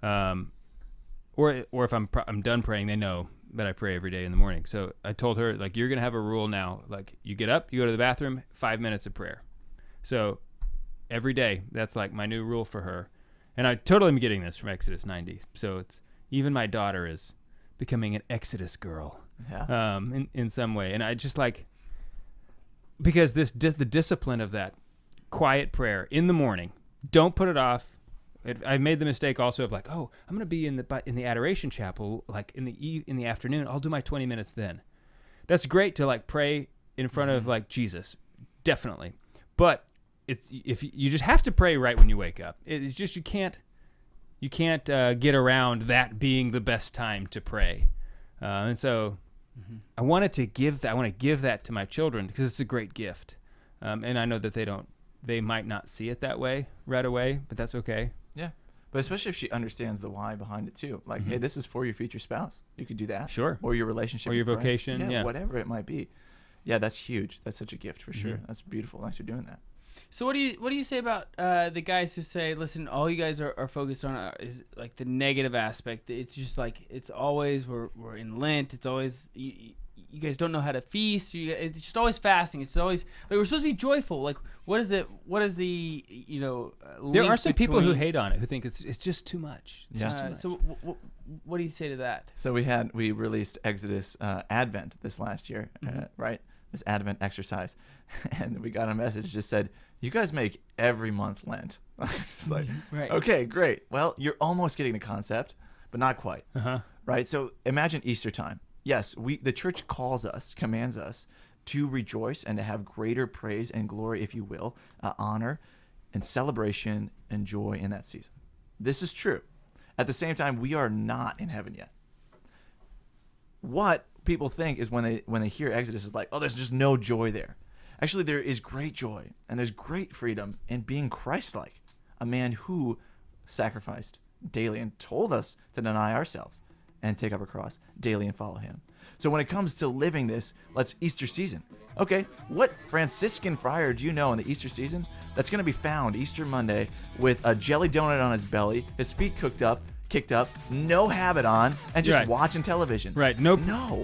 Or if I'm done praying, they know that I pray every day in the morning. So I told her, like, you're going to have a rule now. Like, you get up, you go to the bathroom, 5 minutes of prayer. So every day, that's like my new rule for her. And I totally am getting this from Exodus 90. So it's even my daughter is becoming an Exodus girl, in some way. And I just like, because the discipline of that quiet prayer in the morning, don't put it off. I made the mistake also of like, I'm going to be in the adoration chapel like in the afternoon. I'll do my 20 minutes then. That's great to like pray in front of like Jesus, definitely. But if you just have to pray right when you wake up. It's just you can't get around that being the best time to pray. And so I wanted to give that. I want to give that to my children because it's a great gift. And I know that they might not see it that way right away, but that's okay. Yeah. But especially if she understands the why behind it too. Like, hey, this is for your future spouse. You could do that. Sure. Or your relationship. Or your with friends. vocation. Yeah. Whatever it might be. Yeah, that's huge. That's such a gift for sure. That's beautiful. Thanks for doing that. So what do you say about the guys who say, listen, all you guys are focused on is like the negative aspect. It's just like, it's always, we're in Lent. It's always, you guys don't know how to feast. It's just always fasting. It's always like we're supposed to be joyful. Like what is the there are some people who hate on it, who think it's just too much. It's just too much. So what do you say to that? So we released Exodus Advent this last year, right? This Advent exercise, and we got a message just said, you guys make every month Lent. Just like, right. Okay, great. Well, you're almost getting the concept, but not quite. Right? So imagine Easter time. Yes, the church commands us to rejoice and to have greater praise and glory, if you will, honor and celebration and joy in that season. This is true. At the same time, we are not in heaven yet. What people think is when they hear Exodus is like, oh, there's just no joy there. Actually, there is great joy and there's great freedom in being Christ-like, a man who sacrificed daily and told us to deny ourselves and take up a cross daily and follow him. So when it comes to living this, let's Easter season. Okay, what Franciscan friar do you know in the Easter season that's going to be found Easter Monday with a jelly donut on his belly, his feet kicked up, no habit on, and just watching television? Right. No.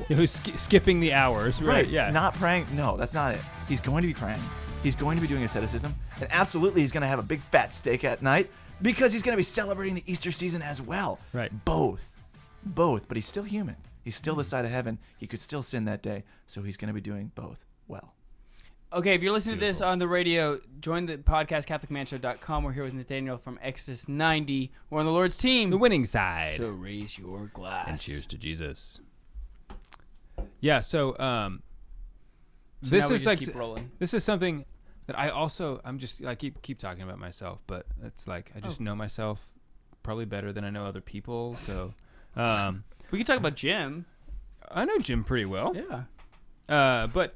Who's skipping the hours? Right. Yeah. Not praying. No, that's not it. He's going to be praying. He's going to be doing asceticism, and absolutely he's going to have a big fat steak at night because he's going to be celebrating the Easter season as well. Right. Both, but he's still human. He's still this side of heaven. He could still sin that day, so he's going to be doing both well. Okay, if you're listening to this on the radio, join the podcast, CatholicManShow.com. We're here with Nathaniel from Exodus 90. We're on the Lord's team. The winning side. So raise your glass. And cheers to Jesus. Yeah, so So this now we is just like keep rolling. This is something that I keep talking about myself, but it's like I just know myself probably better than I know other people. So we can talk about Jim. I know Jim pretty well. Yeah. But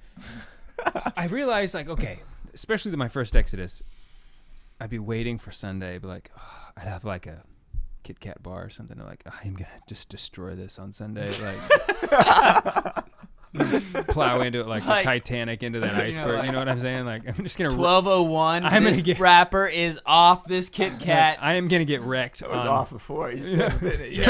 I realized, like, okay, especially my first Exodus, I'd be waiting for Sunday, but like, I'd have like a Kit Kat bar or something. Like, I'm gonna just destroy this on Sunday, like. Plow into it like the Titanic into that iceberg. You know what I'm saying? Like, I'm just gonna 12:01. This wrapper is off this Kit Kat. I am gonna get wrecked. It was off before. You still haven't been it.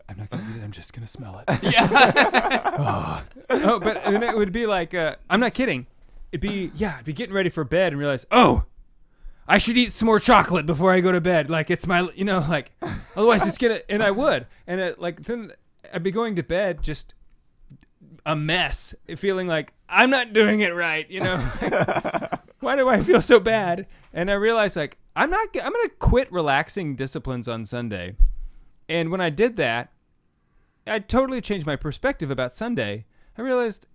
I'm not gonna eat it. I'm just gonna smell it. Yeah. But then it would be like, I'm not kidding. I'd be getting ready for bed and realize, I should eat some more chocolate before I go to bed. Like, it's my, like, otherwise it's gonna. And I would, and then I'd be going to bed just a mess, feeling like I'm not doing it right, why do I feel so bad? And I realized, like, I'm gonna quit relaxing disciplines on Sunday. And when I did that, I totally changed my perspective about Sunday. I realized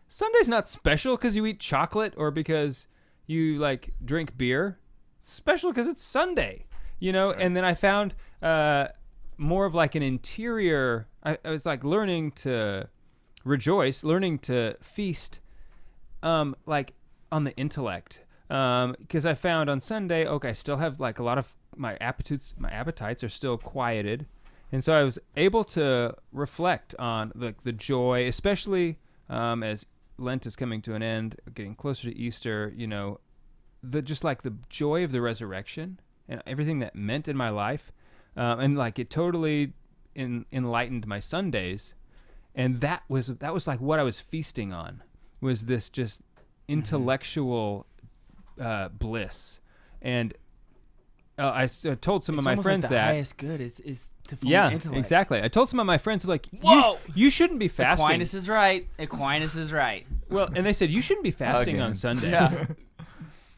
Sunday's not special because you eat chocolate or because you like drink beer. It's special because it's Sunday, Right. And then I found more of like an interior. I was like learning to rejoice, learning to feast, like on the intellect, because I found on Sunday, I still have like a lot of my appetites are still quieted, and so I was able to reflect on the joy, especially as Lent is coming to an end, getting closer to Easter, just like the joy of the resurrection and everything that meant in my life, and like it totally enlightened my Sundays, and that was like what I was feasting on, was this just intellectual bliss. And I told some of my friends like the that highest good is to form intellect. Exactly. I told some of my friends, like, whoa, you shouldn't be fasting. Aquinas is right. Well, and they said you shouldn't be fasting on Sunday. Yeah.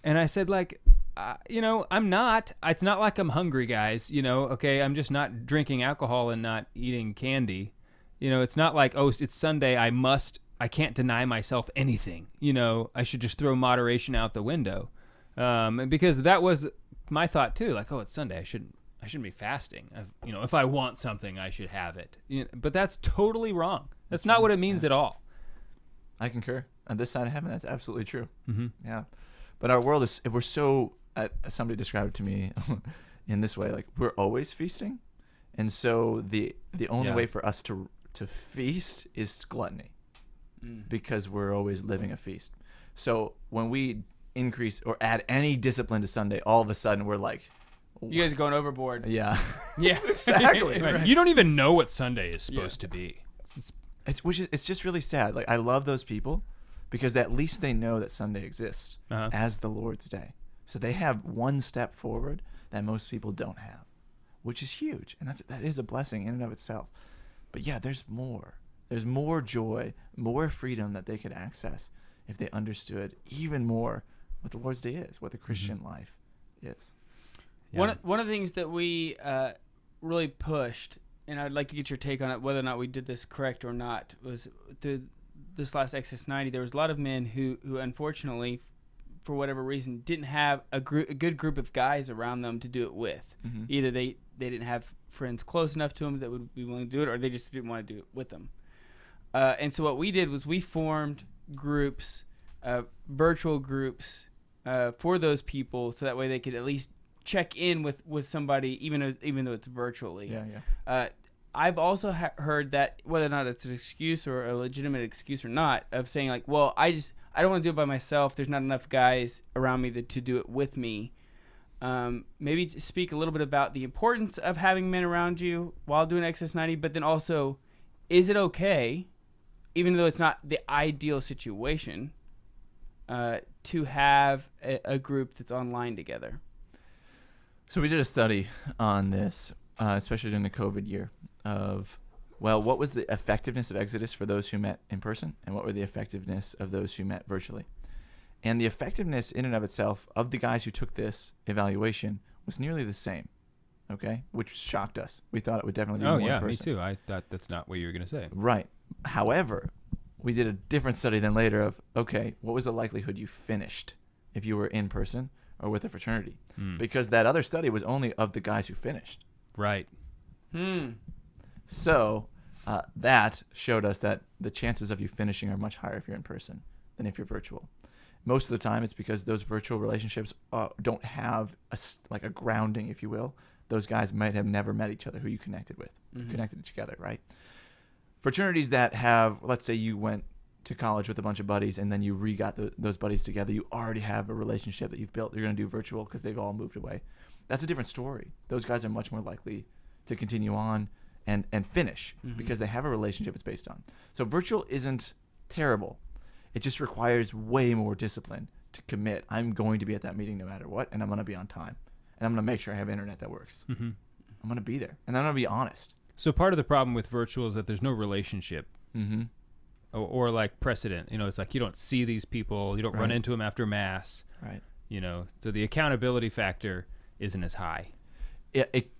And I said, like, I'm not. It's not like I'm hungry, guys. Okay, I'm just not drinking alcohol and not eating candy. It's not like, oh, it's Sunday, I can't deny myself anything. I should just throw moderation out the window. Because that was my thought too. Like, oh, it's Sunday, I shouldn't be fasting. If I want something, I should have it. But that's totally wrong. That's not what it means at all. I concur. On this side of heaven, that's absolutely true. Mm-hmm. Yeah. But our world we're so, somebody described it to me in this way, like we're always feasting. And so the only way for us to feast is gluttony, because we're always living a feast. So when we increase or add any discipline to Sunday, all of a sudden we're like, you guys are going overboard. Yeah. Yeah. Exactly. Right. You don't even know what Sunday is supposed to be. It's just really sad. Like, I love those people because at least they know that Sunday exists as the Lord's day. So they have one step forward that most people don't have, which is huge. And that is a blessing in and of itself. But yeah, there's more. There's more joy, more freedom that they could access if they understood even more what the Lord's Day is, what the Christian life is. Yeah. One of the things that we really pushed, and I'd like to get your take on it, whether or not we did this correct or not, was through this last Exodus 90, there was a lot of men who unfortunately, for whatever reason, didn't have a good group of guys around them to do it with. Mm-hmm. Either they didn't have friends close enough to them that would be willing to do it, or they just didn't want to do it with them. And so what we did was we formed groups, virtual groups, for those people, so that way they could at least check in with somebody, even though it's virtually. Yeah. I've also heard that, whether or not it's an excuse or a legitimate excuse or not, of saying like, well, I don't want to do it by myself. There's not enough guys around me to do it with me. Maybe speak a little bit about the importance of having men around you while doing Exodus 90, but then also, is it okay, even though it's not the ideal situation, to have a group that's online together? So we did a study on this, especially during the COVID year, of, well, what was the effectiveness of Exodus for those who met in person, and what were the effectiveness of those who met virtually? And the effectiveness in and of itself of the guys who took this evaluation was nearly the same, okay? Which shocked us. We thought it would definitely be more in person. Me too. I thought that's not what you were going to say. Right. However, we did a different study then later of, okay, what was the likelihood you finished if you were in person or with a fraternity? Because that other study was only of the guys who finished. Right. So that showed us that the chances of you finishing are much higher if you're in person than if you're virtual. Most of the time, it's because those virtual relationships don't have a grounding, if you will. Those guys might have never met each other who you connected with, connected together, right? Fraternities that have, let's say you went to college with a bunch of buddies and then you re-got those buddies together. You already have a relationship that you've built. You're going to do virtual because they've all moved away. That's a different story. Those guys are much more likely to continue on and finish because they have a relationship it's based on. So virtual isn't terrible. It just requires way more discipline to commit. I'm going to be at that meeting no matter what, and I'm going to be on time. And I'm going to make sure I have internet that works. I'm going to be there. And I'm going to be honest. So part of the problem with virtual is that there's no relationship or like precedent. It's like you don't see these people. You don't run into them after Mass. Right. So the accountability factor isn't as high. It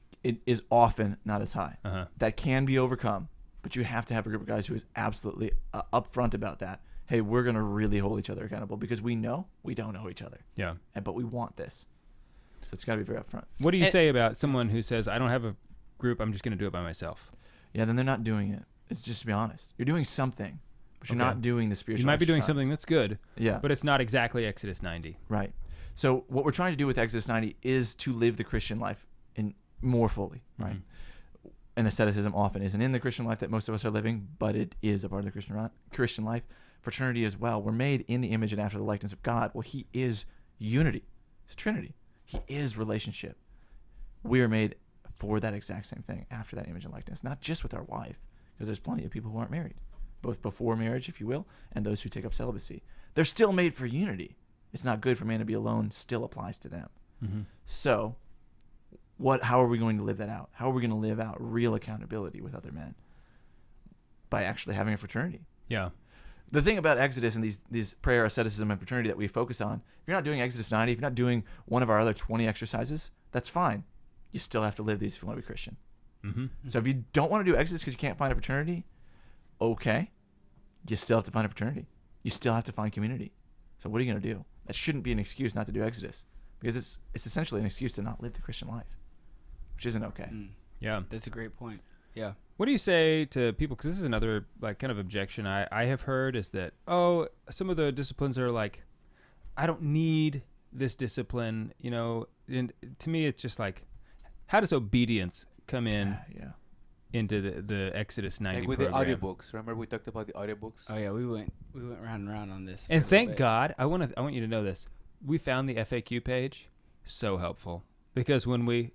is often not as high. That can be overcome, but you have to have a group of guys who is absolutely upfront about that. Hey, we're going to really hold each other accountable because we know we don't know each other. Yeah. But we want this. So it's got to be very upfront. What do you say about someone who says, I don't have a group, I'm just going to do it by myself? Yeah, then they're not doing it. It's just to be honest. You're doing something, but you're not doing the spiritual You might be doing exercise. something that's good, yeah, but it's not exactly Exodus 90. Right. So what we're trying to do with Exodus 90 is to live the Christian life in more fully, right? And asceticism often isn't in the Christian life that most of us are living, but it is a part of the Christian life. fraternity as well. We're made in the image and after the likeness of God. Well, he is unity. He's Trinity. He is relationship. We are made for that exact same thing, after that image and likeness, not just with our wife, because there's plenty of people who aren't married, both before marriage, if you will, and those who take up celibacy. They're still made for unity. It's not good for man to be alone still applies to them. Mm-hmm. So how are we going to live that out? How are we going to live out real accountability with other men? By actually having a fraternity. Yeah. The thing about Exodus and these prayer, asceticism, and fraternity that we focus on, if you're not doing Exodus 90, if you're not doing one of our other 20 exercises, that's fine. You still have to live these if you want to be Christian. Mm-hmm. So if you don't want to do Exodus because you can't find a fraternity, okay, you still have to find a fraternity. You still have to find community. So what are you going to do? That shouldn't be an excuse not to do Exodus, because it's essentially an excuse to not live the Christian life, which isn't okay. Yeah. That's a great point. Yeah. What do you say to people? Because this is another like kind of objection I have heard is that, some of the disciplines are like, I don't need this discipline, and to me it's just like, how does obedience come in into the Exodus 90 like with program? the audiobooks. Remember we talked about the audiobooks? Oh yeah, we went round and round on this. And thank God, I want you to know this. We found the FAQ page so helpful, because when we,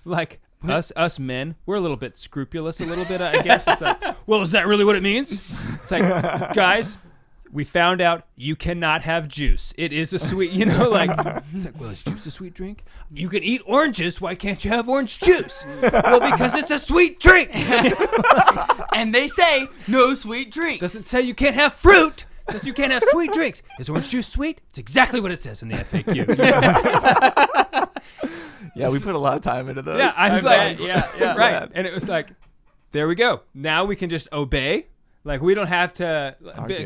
like us men, we're a little bit scrupulous, I guess. It's like, well, is that really what it means? It's like, guys, we found out you cannot have juice. It is a sweet, it's like, well, is juice a sweet drink? You can eat oranges. Why can't you have orange juice? Well, because it's a sweet drink. And they say no sweet drinks. Doesn't say you can't have fruit. Says you can't have sweet drinks. Is orange juice sweet? It's exactly what it says in the FAQ. Yeah, we put a lot of time into those. Yeah, I was like, yeah, right. And it was like, there we go. Now we can just obey. Like, we don't have to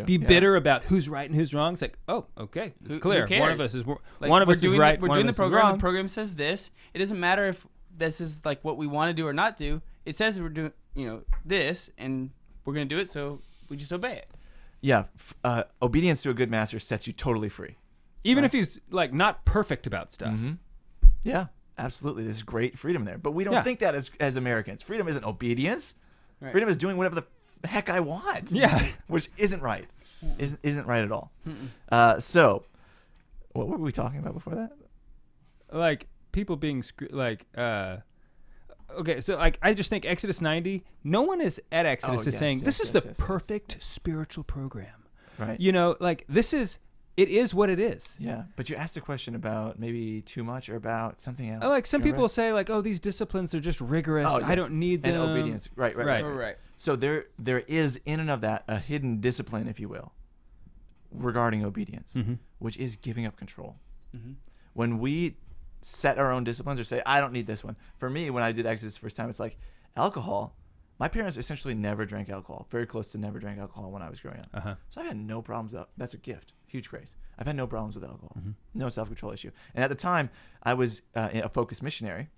be bitter about who's right and who's wrong. It's like, oh, okay, it's clear. Who one of cares? us is Like, one of us is right. We're one doing of the us is program. wrong. The program says this. It doesn't matter if this is like what we want to do or not do. It says we're doing, this, and we're gonna do it. So we just obey it. Yeah, obedience to a good master sets you totally free. Even if he's like not perfect about stuff. Mm-hmm. Yeah, absolutely. There's great freedom there, but we don't think that as Americans. Freedom isn't obedience. Right. Freedom is doing whatever the heck I want. Yeah, which isn't right. Isn't right at all. So, what were we talking about before that? Like people being okay, so like I just think Exodus 90. No one is at Exodus is saying this is the perfect spiritual program. Right. It is what it is. Yeah, but you asked a question about maybe too much or about something else. Like some people say like, oh, these disciplines are just rigorous. Oh, yes. I don't need them. And obedience. Right. So there is in and of that a hidden discipline, if you will, regarding obedience, which is giving up control. Mm-hmm. When we set our own disciplines or say, I don't need this one. For me, when I did Exodus the first time, it's like alcohol. My parents essentially never drank alcohol, very close to never drank alcohol when I was growing up. So I've had no problems. That's a gift, huge grace. I've had no problems with alcohol, no self-control issue. And at the time, I was a focused missionary,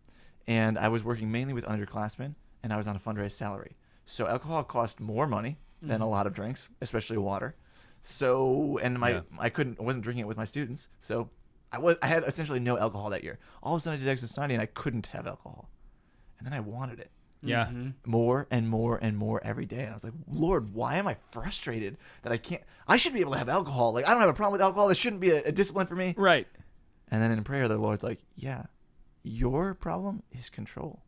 and I was working mainly with underclassmen, and I was on a fundraised salary. So alcohol cost more money than a lot of drinks, especially water. So, and I wasn't drinking it with my students. So I had essentially no alcohol that year. All of a sudden I did Exodus 90 and I couldn't have alcohol. And then I wanted it. Yeah. More and more and more every day. And I was like, Lord, why am I frustrated that I can't? I should be able to have alcohol. Like, I don't have a problem with alcohol. This shouldn't be a discipline for me. Right. And then in prayer, the Lord's like, yeah, your problem is control.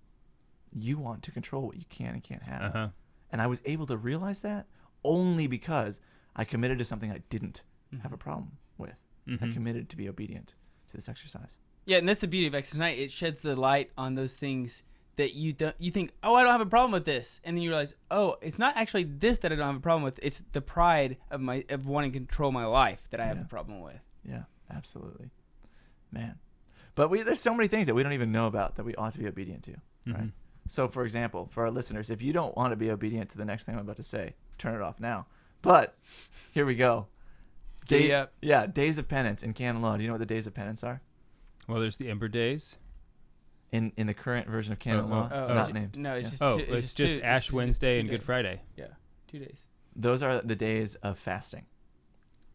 You want to control what you can and can't have. And I was able to realize that only because I committed to something I didn't have a problem with. I committed to be obedient to this exercise. Yeah, and that's the beauty of Exodus 90. It sheds the light on those things that you think, oh, I don't have a problem with this, and then you realize, oh, it's not actually this that I don't have a problem with. It's the pride of wanting to control my life that I have a problem with. Yeah, absolutely, man. But there's so many things that we don't even know about that we ought to be obedient to, right? So, for example, for our listeners, if you don't want to be obedient to the next thing I'm about to say, turn it off now. But here we go. Days of penance in canon law. Do you know what the days of penance are? Well, there's the Ember Days. In the current version of canon law, not named. No, it's just it's just Ash Wednesday and Good Friday. Yeah, 2 days. Those are the days of fasting.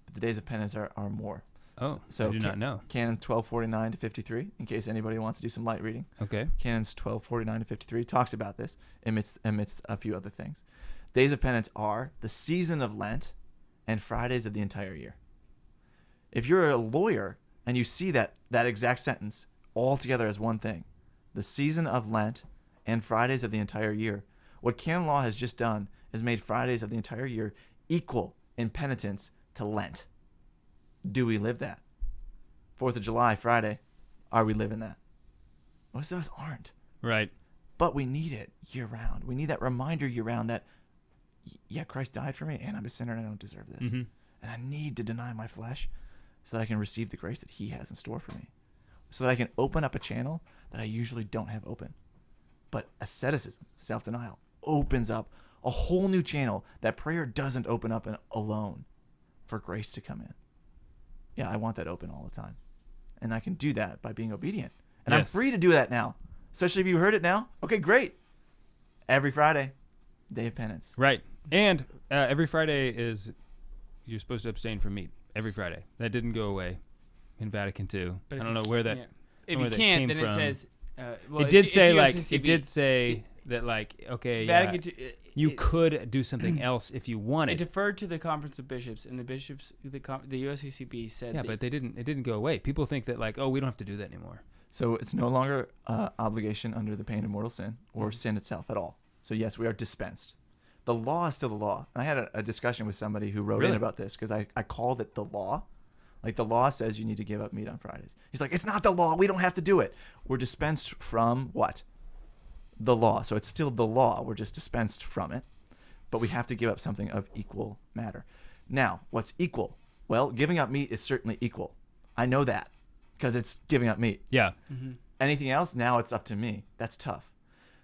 But the days of penance are more. Oh, so I do not know. Canon 1249 to 53, in case anybody wants to do some light reading. Okay. Canons 1249 to 53 talks about this amidst a few other things. Days of penance are the season of Lent and Fridays of the entire year. If you're a lawyer and you see that exact sentence all together as one thing, the season of Lent and Fridays of the entire year, what canon law has just done is made Fridays of the entire year equal in penitence to Lent. Do we live that? 4th of July, Friday, are we living that? Most of us aren't. Right. But we need it year round. We need that reminder year round that, yeah, Christ died for me and I'm a sinner and I don't deserve this. Mm-hmm. And I need to deny my flesh so that I can receive the grace that he has in store for me. So that I can open up a channel that I usually don't have open. But asceticism, self-denial, opens up a whole new channel that prayer doesn't open up alone for grace to come in. Yeah, I want that open all the time. And I can do that by being obedient. And I'm free to do that now. Especially if you heard it now. Okay, great. Every Friday, day of penance. Right. And every Friday you're supposed to abstain from meat. Every Friday. That didn't go away in Vatican II. But I don't know where that. Yeah. If you can't, then it says. It did say that okay, Vatican you could do something else if you wanted. It deferred to the Conference of Bishops, and the USCCB said. Yeah, but it didn't go away. People think that we don't have to do that anymore. So it's no longer obligation under the pain of mortal sin or sin itself at all. So yes, we are dispensed. The law is still the law. And I had a discussion with somebody who wrote in about this because I called it the law. Like the law says you need to give up meat on Fridays. He's like, it's not the law. We don't have to do it. We're dispensed from what? The law. So it's still the law. We're just dispensed from it. But we have to give up something of equal matter. Now, what's equal? Well, giving up meat is certainly equal. I know that because it's giving up meat. Yeah. Mm-hmm. Anything else? Now it's up to me. That's tough.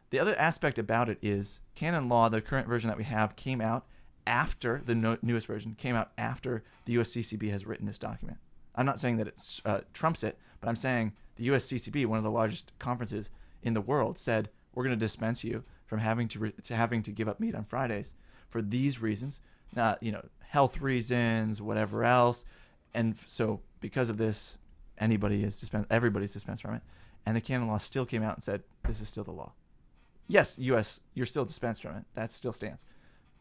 The other aspect about it is canon law, the current version that we have, came out after the newest version came out after the USCCB has written this document. I'm not saying that it trumps it, but I'm saying the USCCB, one of the largest conferences in the world, said we're going to dispense you from having to give up meat on Fridays for these reasons, not health reasons, whatever else, and so because of this, everybody's dispensed from it, and the canon law still came out and said this is still the law. Yes, U.S., you're still dispensed from it. That still stands.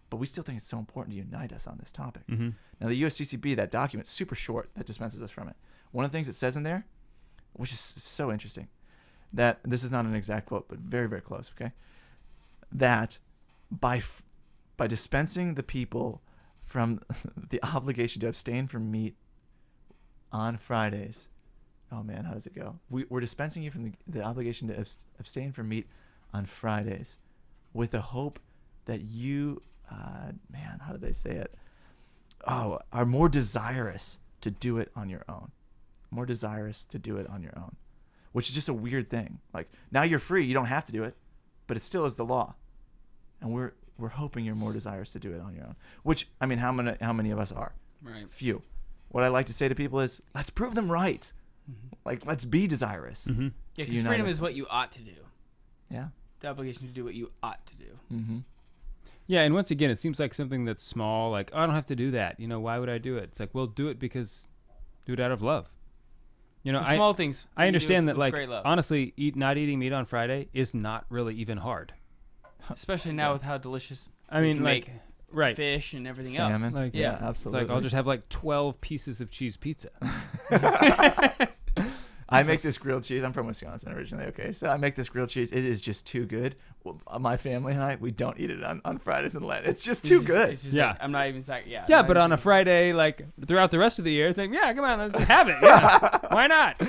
But we still think it's so important to unite us on this topic. Mm-hmm. Now, the USCCB, that document, super short, that dispenses us from it. One of the things it says in there, which is so interesting, that this is not an exact quote, but very, very close, okay? That by dispensing the people from the obligation to abstain from meat on Fridays, oh man, how does it go? We're dispensing you from the obligation to abstain from meat on Fridays with the hope that you, how did they say it? Oh, are more desirous to do it on your own. More desirous to do it on your own, which is just a weird thing. Like, now you're free, you don't have to do it, but it still is the law. And we're hoping you're more desirous to do it on your own, which, I mean, how many of us are? Right. Few. What I like to say to people is, let's prove them right. Mm-hmm. Like, let's be desirous. Mm-hmm. Yeah, because freedom is what you ought to do. Yeah. The obligation to do what you ought to do. Mm-hmm. Yeah, and once again, it seems like something that's small, like, oh, I don't have to do that. Why would I do it? It's like, well, do it because do it out of love. The small things. I understand that, like, honestly, not eating meat on Friday is not really even hard. Especially now with how delicious make fish and everything Salmon. else. Yeah, absolutely. Like, I'll just have 12 pieces of cheese pizza. I make this grilled cheese. I'm from Wisconsin originally, okay? So I make this grilled cheese. It is just too good. My family and I, we don't eat it on Fridays and Lent. It's just too good. It's just like, I'm not even saying, Yeah, but on a Friday, throughout the rest of the year, it's like, yeah, come on, let's just have it. Yeah, why not?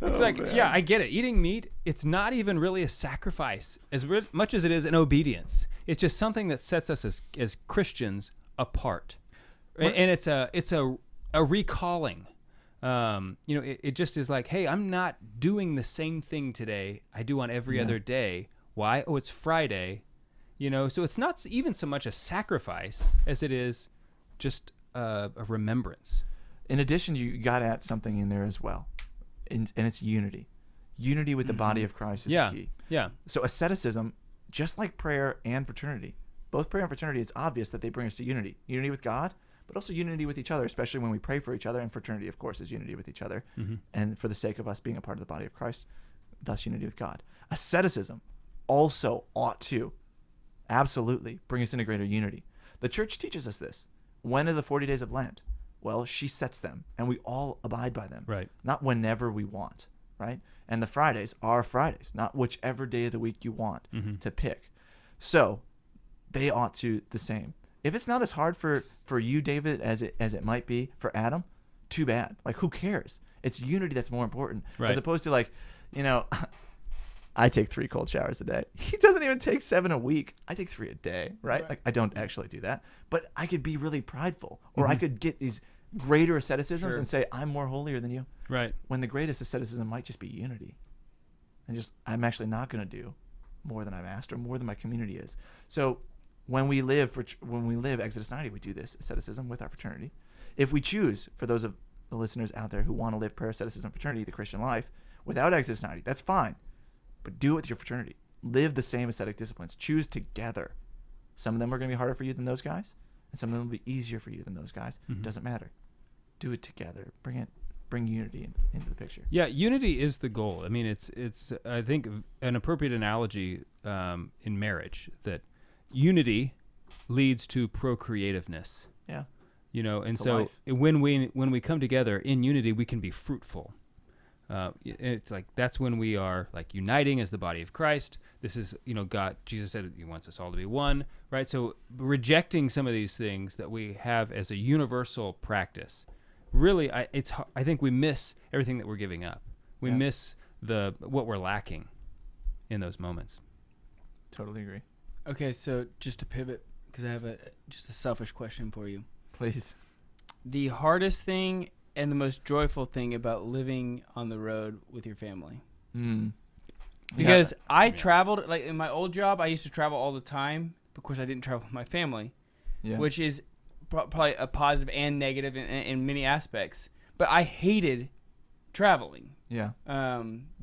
It's I get it. Eating meat, it's not even really a sacrifice as much as it is an obedience. It's just something that sets us as Christians apart. And it's a recalling. It just is like, hey, I'm not doing the same thing today I do on every other day. Why? Oh, it's Friday. So it's not even so much a sacrifice as it is just a remembrance. In addition, you got at something in there as well. And it's unity. Unity with the body of Christ is key. Yeah. So asceticism, just like prayer and fraternity, both prayer and fraternity, it's obvious that they bring us to unity. Unity with God, but also unity with each other, especially when we pray for each other. And fraternity, of course, is unity with each other. Mm-hmm. And for the sake of us being a part of the body of Christ, thus unity with God. Asceticism also ought to absolutely bring us into greater unity. The church teaches us this. when are the 40 days of Lent? Well, she sets them, and we all abide by them. Right. Not whenever we want, right? And the Fridays are Fridays, not whichever day of the week you want to pick. So they ought to the same. If it's not as hard for you, David, as it might be for Adam, too bad. Like, who cares? It's unity that's more important, as opposed to, like, you know, I take 3 cold showers a day. He doesn't even take 7 a week. I take 3 a day, right? Like, I don't actually do that, but I could be really prideful, or I could get these greater asceticisms and say I'm more holier than you. Right. When the greatest asceticism might just be unity, and just I'm actually not going to do more than I'm asked or more than my community is. So when we live Exodus 90, we do this asceticism with our fraternity. If we choose, for those of the listeners out there who want to live prayer, asceticism, fraternity, the Christian life, without Exodus 90, that's fine. But do it with your fraternity. Live the same ascetic disciplines. Choose together. Some of them are going to be harder for you than those guys, and some of them will be easier for you than those guys. Doesn't matter. Do it together. Bring unity into the picture. Yeah, unity is the goal. I mean, it's I think an appropriate analogy in marriage that unity leads to procreativeness. Yeah. You know, and To so life. when we come together in unity, we can be fruitful. It's like that's when we are like uniting as the body of Christ. This is, you know, God. Jesus said He wants us all to be one, right? So rejecting some of these things that we have as a universal practice, really, I think we miss everything that we're giving up. We miss what we're lacking in those moments. Totally agree. Okay, so just to pivot, because I have just a selfish question for you. Please. The hardest thing and the most joyful thing about living on the road with your family. Because I traveled, like in my old job, I used to travel all the time. Of course, I didn't travel with my family, which is probably a positive and negative in many aspects. But I hated traveling. Yeah.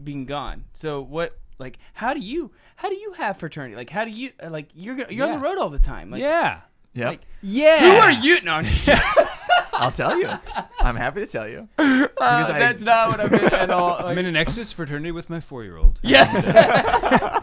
Being gone. So what? Like, how do you have fraternity? Like, how do you you're on the road all the time? Like, yeah. Yeah. Like, who are you? No, I'm just I'll tell you. I'm happy to tell you. That's not what I meant at all. Like, I'm in an Exodus fraternity with my 4-year-old. Yeah.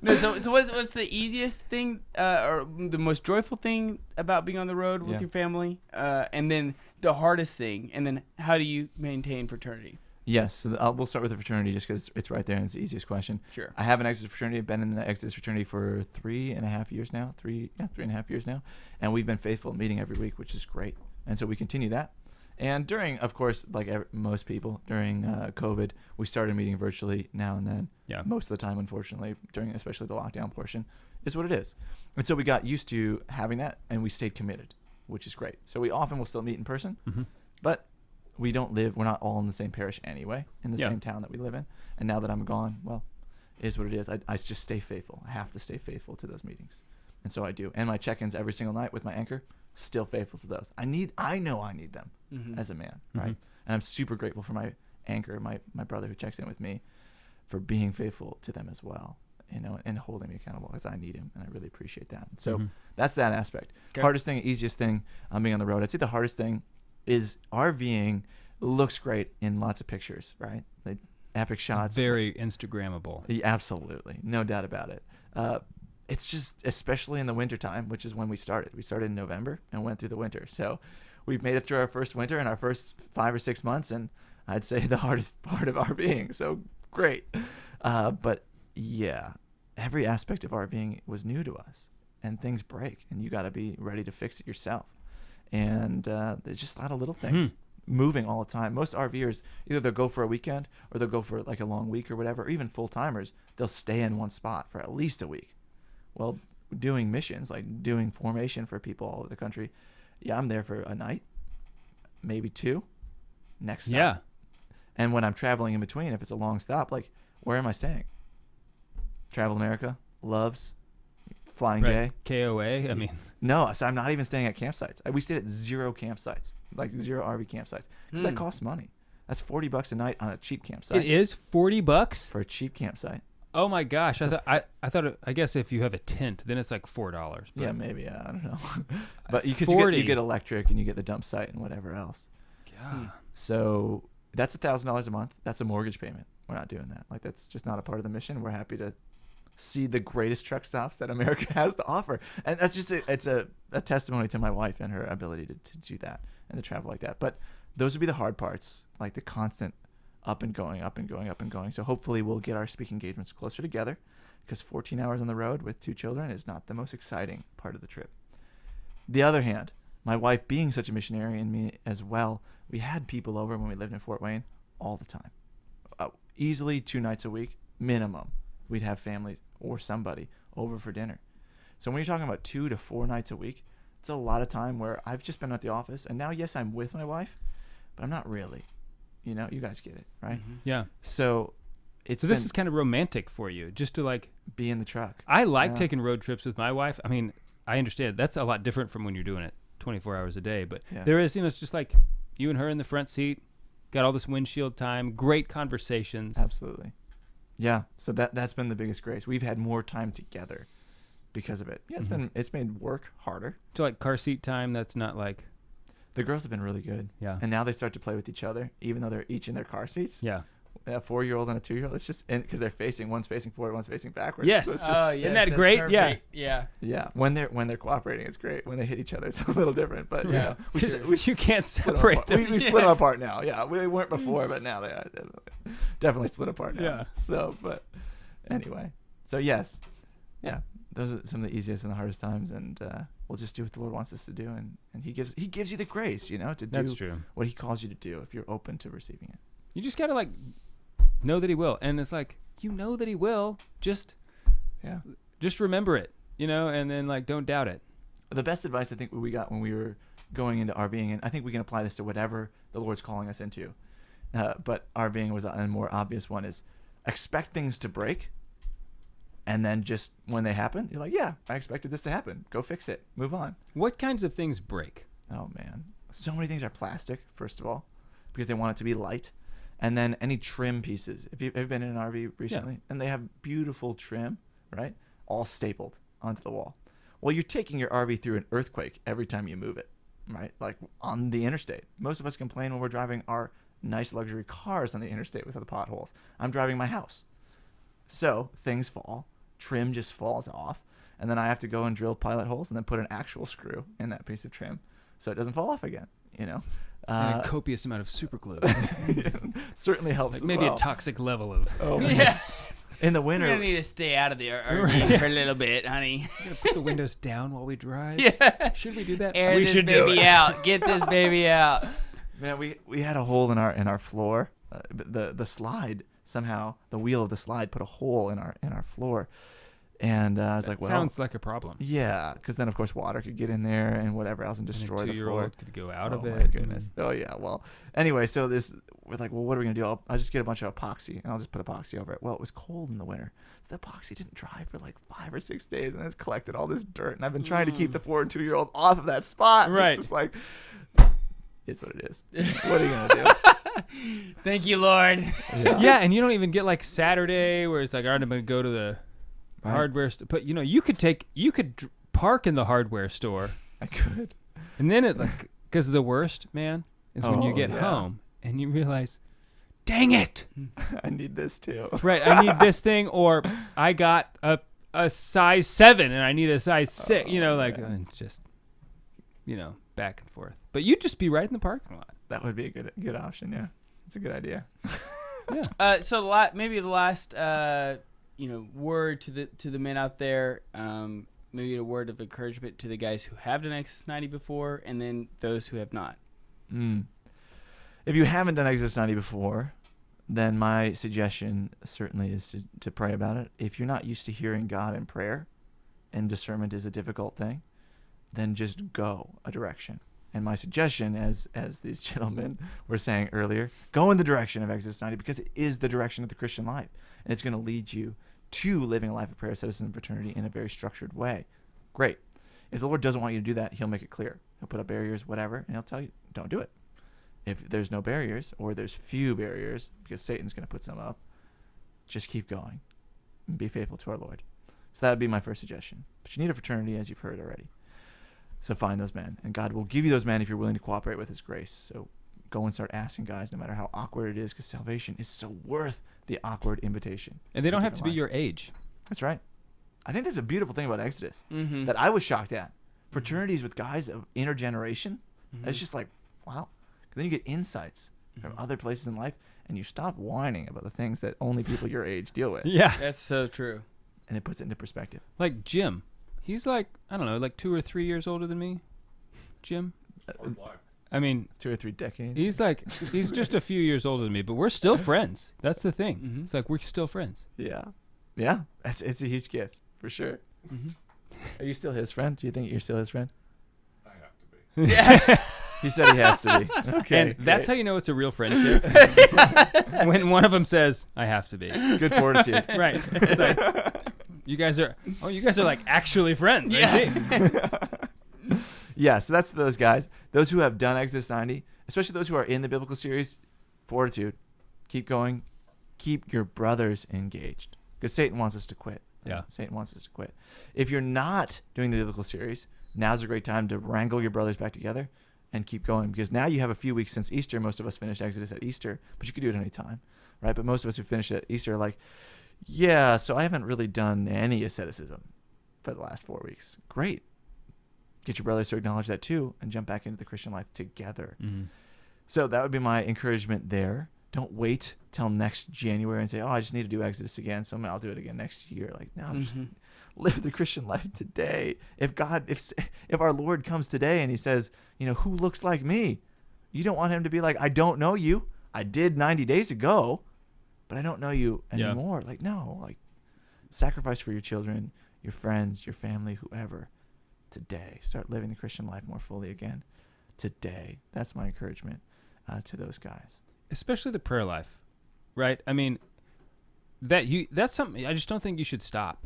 No, so what's the easiest thing or the most joyful thing about being on the road with your family? And then the hardest thing, and then how do you maintain fraternity? Yes, so we'll start with the fraternity just because it's right there and it's the easiest question. Sure. I have an Exodus fraternity. I've been in the Exodus fraternity for 3.5 years now. 3.5 years now, and we've been faithful, meeting every week, which is great. And so we continue that. And during, of course, like most people, during COVID, we started meeting virtually now and then. Yeah. Most of the time, unfortunately, during especially the lockdown portion, is what it is. And so we got used to having that, and we stayed committed, which is great. So we often will still meet in person, but we're not all in the same parish anyway, in the same town that we live in. And now that I'm gone, well, it is what it is. I just stay faithful. I have to stay faithful to those meetings. And so I do. And my check-ins every single night with my anchor, still faithful to those. I know I need them as a man, right? And I'm super grateful for my anchor, my brother who checks in with me, for being faithful to them as well, you know, and holding me accountable because I need him, and I really appreciate that. So that's that aspect. Okay. Hardest thing, easiest thing, being on the road. I'd say the hardest thing is RVing looks great in lots of pictures, right? Like epic shots. It's very Instagrammable. Yeah, absolutely. No doubt about it. It's just, especially in the wintertime, which is when we started. We started in November and went through the winter. So we've made it through our first winter and our first 5 or 6 months, and I'd say the hardest part of RVing. So great. But yeah, every aspect of RVing was new to us, and things break, and you got to be ready to fix it yourself. And there's just a lot of little things moving all the time. Most RVers, either they'll go for a weekend or they'll go for like a long week or whatever, or even full-timers, they'll stay in one spot for at least a week. Well, doing missions, like doing formation for people all over the country, I'm there for a night, maybe 2, next stop. Yeah. And when I'm traveling in between, if it's a long stop, like, where am I staying? Travel America, Loves, Flying J. KOA, I mean. No, so I'm not even staying at campsites. We stayed at 0 campsites, like 0 RV campsites, because that costs money. That's $40 a night on a cheap campsite. It is $40 for a cheap campsite. Oh my gosh! I guess if you have a tent, then it's like $4. But yeah, maybe. I don't know. But you get electric and you get the dump site and whatever else. Yeah. So that's $1,000 a month. That's a mortgage payment. We're not doing that. Like, that's just not a part of the mission. We're happy to see the greatest truck stops that America has to offer. And that's just it's a testimony to my wife and her ability to do that and to travel like that. But those would be the hard parts, like the constant up and going. So hopefully we'll get our speaking engagements closer together, because 14 hours on the road with 2 children is not the most exciting part of the trip. The other hand, my wife being such a missionary, and me as well, we had people over when we lived in Fort Wayne all the time. Easily 2 nights a week, minimum. We'd have families or somebody over for dinner. So when you're talking about 2 to 4 nights a week, it's a lot of time where I've just been at the office, and now, yes, I'm with my wife, but I'm not really. You know, you guys get it, right? Mm-hmm. Yeah. So this is kind of romantic for you, just to like be in the truck. I like taking road trips with my wife. I mean, I understand that's a lot different from when you're doing it 24 hours a day, but there is, it's just like you and her in the front seat, got all this windshield time, great conversations. Absolutely. Yeah. So that's been the biggest grace. We've had more time together because of it. Yeah, it's made work harder. So like car seat time, that's not like. The girls have been really good. Yeah. And now they start to play with each other, even though they're each in their car seats. Yeah. A 4-year-old and a 2-year-old. It's just because they're one's facing forward, one's facing backwards. Yes. So it's yes. Isn't that great? Perfect. Yeah. Yeah. When they're cooperating, it's great. When they hit each other, it's a little different. But you can't separate them. We split them apart now. Yeah, we weren't before, but now they are definitely split apart now. Yeah. So, but anyway, so yes, yeah, those are some of the easiest and the hardest times, and we'll just do what the Lord wants us to do, and He gives you the grace, to do what He calls you to do if you're open to receiving it. You just gotta like know that He will, and it's like you know that He will. Just remember it, and then like don't doubt it. The best advice I think we got when we were going into RVing, and I think we can apply this to whatever the Lord's calling us into, but RVing was a more obvious one, is expect things to break. And then just when they happen, you're like, yeah, I expected this to happen. Go fix it. Move on. What kinds of things break? Oh, man. So many things are plastic, first of all, because they want it to be light. And then any trim pieces. Have you been in an RV recently? Yeah. And they have beautiful trim, right? All stapled onto the wall. Well, you're taking your RV through an earthquake every time you move it, right? Like on the interstate. Most of us complain when we're driving our nice luxury cars on the interstate with the potholes. I'm driving my house. So things fall. Trim just falls off, and then I have to go and drill pilot holes and then put an actual screw in that piece of trim so it doesn't fall off again, and a copious amount of super glue. Certainly helps. Like maybe a toxic level of. Oh yeah. In the winter, we're gonna need to stay out of the RV for a little bit, honey. We're gonna put the windows down while we drive. Yeah. Should we do that? Air this baby out. Get this baby out. Man, we had a hole in our floor. The slide. Somehow the wheel of the slide put a hole in our floor, and I was like, well, sounds like a problem. Yeah, because then of course water could get in there and whatever else and destroy the floor. Could go out of it. Oh my goodness. Oh yeah. Well, anyway, so we're like, well, what are we gonna do? I'll just get a bunch of epoxy and I'll just put epoxy over it. Well, it was cold in the winter. So the epoxy didn't dry for like 5 or 6 days, and it's collected all this dirt. And I've been trying to keep the 4 and 2-year-old off of that spot. Right. It's just like, it's what it is. What are you gonna do? Thank you, Lord. Yeah, and you don't even get like Saturday where it's like, all right, I'm gonna go to the hardware store. But you could park in the hardware store. I could. And then it like, because the worst, man, is when you get home and you realize, dang it, I need this too. Right, I need this thing, or I got a size 7 and I need a size 6. It's just, back and forth. But you'd just be right in the parking lot. That would be a good option. Yeah, it's a good idea. Yeah. So maybe the last word to the men out there. Maybe a word of encouragement to the guys who have done Exodus 90 before, and then those who have not. If you haven't done Exodus 90 before, then my suggestion certainly is to pray about it. If you're not used to hearing God in prayer, and discernment is a difficult thing, then just go a direction. And my suggestion, as these gentlemen were saying earlier, go in the direction of Exodus 90, because it is the direction of the Christian life. And it's going to lead you to living a life of prayer, asceticism, and fraternity in a very structured way. Great. If the Lord doesn't want you to do that, He'll make it clear. He'll put up barriers, whatever, and He'll tell you, don't do it. If there's no barriers, or there's few barriers, because Satan's going to put some up, just keep going and be faithful to our Lord. So that would be my first suggestion. But you need a fraternity, as you've heard already. So find those men, and God will give you those men if you're willing to cooperate with His grace. So go and start asking guys, no matter how awkward it is, because salvation is so worth the awkward invitation. And they don't have to be your age. That's right. I think that's a beautiful thing about Exodus Mm-hmm. that I was shocked at. Fraternities with guys of intergeneration. Mm-hmm. It's just like, wow. Then you get insights from other places in life, and you stop whining about the things that only people your age deal with. Yeah. That's so true. And it puts it into perspective. Like Jim. He's like, I don't know, like 2 or 3 years older than me. Jim. I mean, 2 or 3 decades. He's just a few years older than me, but we're still friends. That's the thing. Mm-hmm. It's like we're still friends. Yeah. Yeah. It's a huge gift, for sure. Mm-hmm. Are you still his friend? Do you think you're still his friend? I have to be. Yeah. He said he has to be. Okay. And that's how you know it's a real friendship. When one of them says, I have to be. Good fortitude. Right. It's like, you guys are like actually friends. Yeah. Yeah, so that's those guys. Those who have done Exodus 90, especially those who are in the biblical series, fortitude. Keep going. Keep your brothers engaged. Because Satan wants us to quit. Yeah. Satan wants us to quit. If you're not doing the biblical series, now's a great time to wrangle your brothers back together and keep going. Because now you have a few weeks since Easter. Most of us finished Exodus at Easter, but you could do it any time, right? But most of us who finish at Easter are like, yeah, so I haven't really done any asceticism for the last 4 weeks. Great. Get your brothers to acknowledge that too and jump back into the Christian life together. Mm-hmm. So that would be my encouragement there. Don't wait till next January and say, oh, I just need to do Exodus again, so I'll do it again next year. Like, no, just live the Christian life today. If our Lord comes today and he says, who looks like me? You don't want him to be like, I don't know you. I did 90 days ago, but I don't know you anymore. Yeah. Like, no, like sacrifice for your children, your friends, your family, whoever. Today, start living the Christian life more fully again. Today, that's my encouragement to those guys. Especially the prayer life, right? I mean, that's something I just don't think you should stop.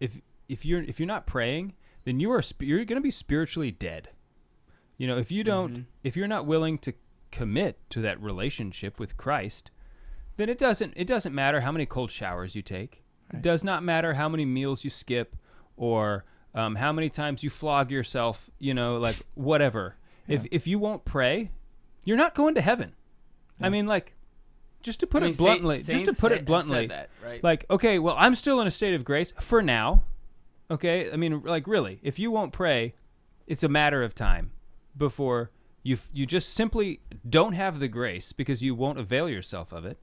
If you're not praying, then you're going to be spiritually dead. If you don't, if you're not willing to commit to that relationship with Christ, then it doesn't matter how many cold showers you take. Right. It does not matter how many meals you skip or how many times you flog yourself, like whatever. Yeah. If you won't pray, you're not going to heaven. Yeah. I mean, like, just to put it bluntly, that, right? Like, okay, well, I'm still in a state of grace for now. Okay, I mean, like, really, if you won't pray, it's a matter of time before you just simply don't have the grace because you won't avail yourself of it.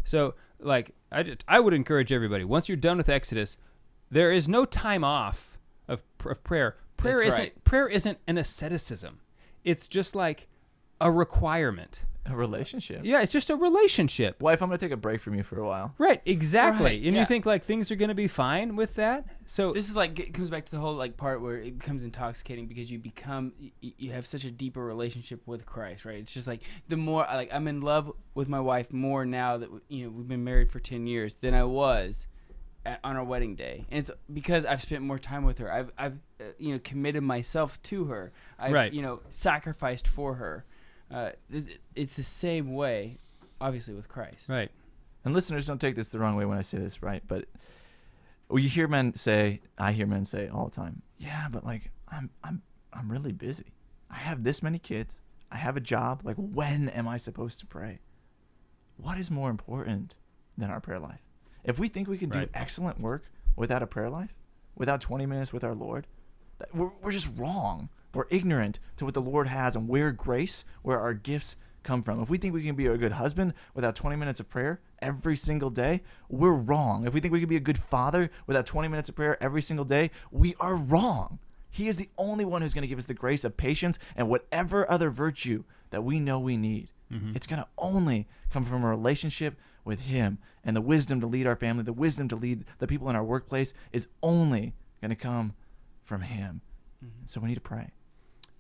So, like, I would encourage everybody, once you're done with Exodus, there is no time off of prayer. Prayer isn't an asceticism. It's just like a requirement. A relationship. Yeah, it's just a relationship. Wife, I'm going to take a break from you for a while. Right, exactly. Right, and you think like things are going to be fine with that? So this is like, it comes back to the whole like part where it becomes intoxicating because you have such a deeper relationship with Christ, right? It's just like the more I'm in love with my wife more now that we've been married for 10 years than I was on our wedding day, and it's because I've spent more time with her. I've committed myself to her. I've sacrificed for her. It's the same way, obviously, with Christ. Right. And listeners, don't take this the wrong way when I say this, right? But I hear men say all the time, yeah, but like I'm really busy. I have this many kids. I have a job. Like, when am I supposed to pray? What is more important than our prayer life? If we think we can do excellent work without a prayer life, without 20 minutes with our Lord, we're just wrong. We're ignorant to what the Lord has and where our gifts come from. If we think we can be a good husband without 20 minutes of prayer every single day, we're wrong. If we think we can be a good father without 20 minutes of prayer every single day, we are wrong. He is the only one who's going to give us the grace of patience and whatever other virtue that we know we need. Mm-hmm. It's going to only come from a relationship with Him, and the wisdom to lead our family, the wisdom to lead the people in our workplace is only going to come from Him. Mm-hmm. So we need to pray.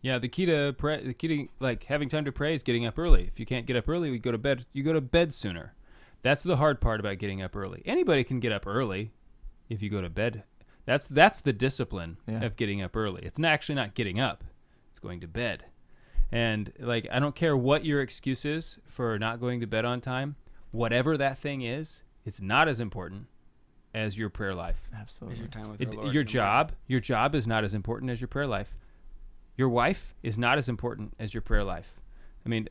Yeah, the key to like having time to pray is getting up early. If you can't get up early, you go to bed sooner. That's the hard part about getting up early. Anybody can get up early if you go to bed. That's the discipline of getting up early. It's actually not getting up. It's going to bed. And like, I don't care what your excuse is for not going to bed on time. Whatever that thing is, it's not as important as your prayer life. Absolutely. As your time with our Lord. Your job is not as important as your prayer life. Your wife is not as important as your prayer life. I mean,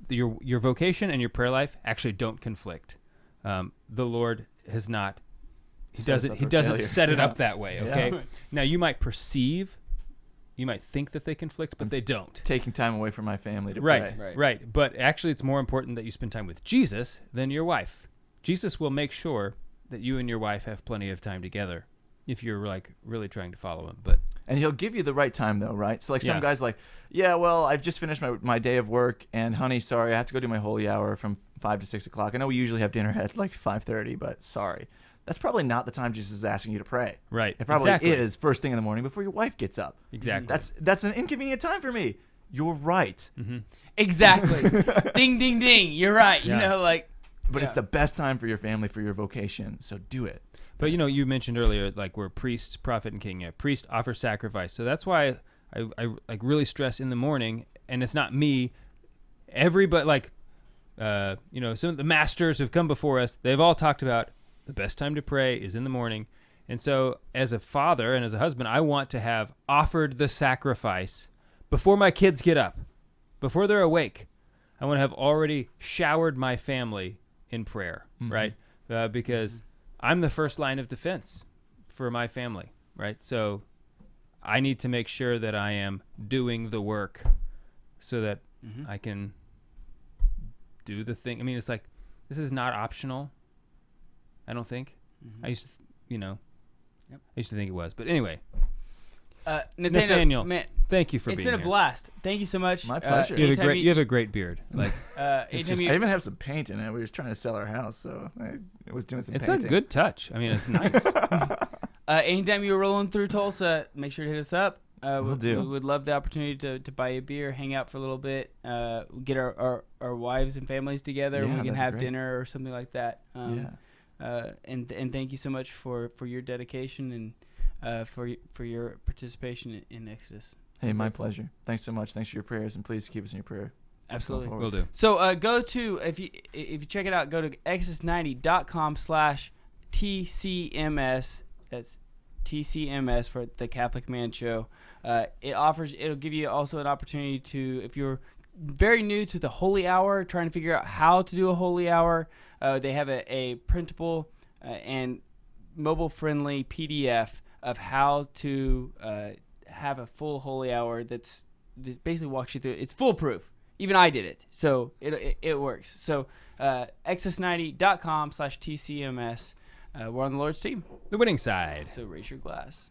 your vocation and your prayer life actually don't conflict. The Lord has not He doesn't set it up that way. Okay. Yeah. Now you might think that they conflict, but they don't. Taking time away from my family to pray. Right. But actually, it's more important that you spend time with Jesus than your wife. Jesus will make sure that you and your wife have plenty of time together if you're like really trying to follow him. And he'll give you the right time though, right? So like some guys like, yeah, well, I've just finished my day of work, and honey, sorry, I have to go do my holy hour from 5 to 6 o'clock. I know we usually have dinner at like 5:30, but sorry. That's probably not the time Jesus is asking you to pray. Right. It probably is first thing in the morning before your wife gets up. Exactly. That's an inconvenient time for me. You're right. Mm-hmm. Exactly. Ding, ding, ding. You're right. You know, like. But it's the best time for your family, for your vocation. So do it. But you mentioned earlier, like we're priest, prophet, and king. Yeah, priest offers sacrifice. So that's why I like really stress in the morning, and it's not me. Everybody, like, some of the masters who've come before us, they've all talked about the best time to pray is in the morning. And so as a father and as a husband, I want to have offered the sacrifice before my kids get up, before they're awake. I want to have already showered my family in prayer, right? Because I'm the first line of defense for my family, right? So I need to make sure that I am doing the work so that I can do the thing. I mean, it's like, this is not optional, I don't think. I used to, I used to think it was. But anyway, Nathaniel, man, thank you for being here. It's been a blast. Thank you so much. My pleasure. You have a great beard. Like, I even have some paint in it. We were trying to sell our house, so I was doing some painting. It's a good touch. I mean, it's nice. Anytime you're rolling through Tulsa, make sure to hit us up. We'll do. We would love the opportunity to buy a beer, hang out for a little bit, get our wives and families together. Yeah, we can have great. dinner or something like that. And thank you so much for your dedication and for your participation in Exodus. Hey, my pleasure. Thanks so much. Thanks for your prayers, and please keep us in your prayer. Absolutely. Will do. So go to, if you check it out, go to exodus90.com/TCMS. That's TCMS for the Catholic Man Show. It'll give you also an opportunity to, if you're very new to the Holy Hour, trying to figure out how to do a Holy Hour, they have a printable and mobile-friendly PDF of how to have a full Holy Hour that basically walks you through. It's foolproof. Even I did it, so it works. So exodus90.com/TCMS. We're on the Lord's team. The winning side. So raise your glass.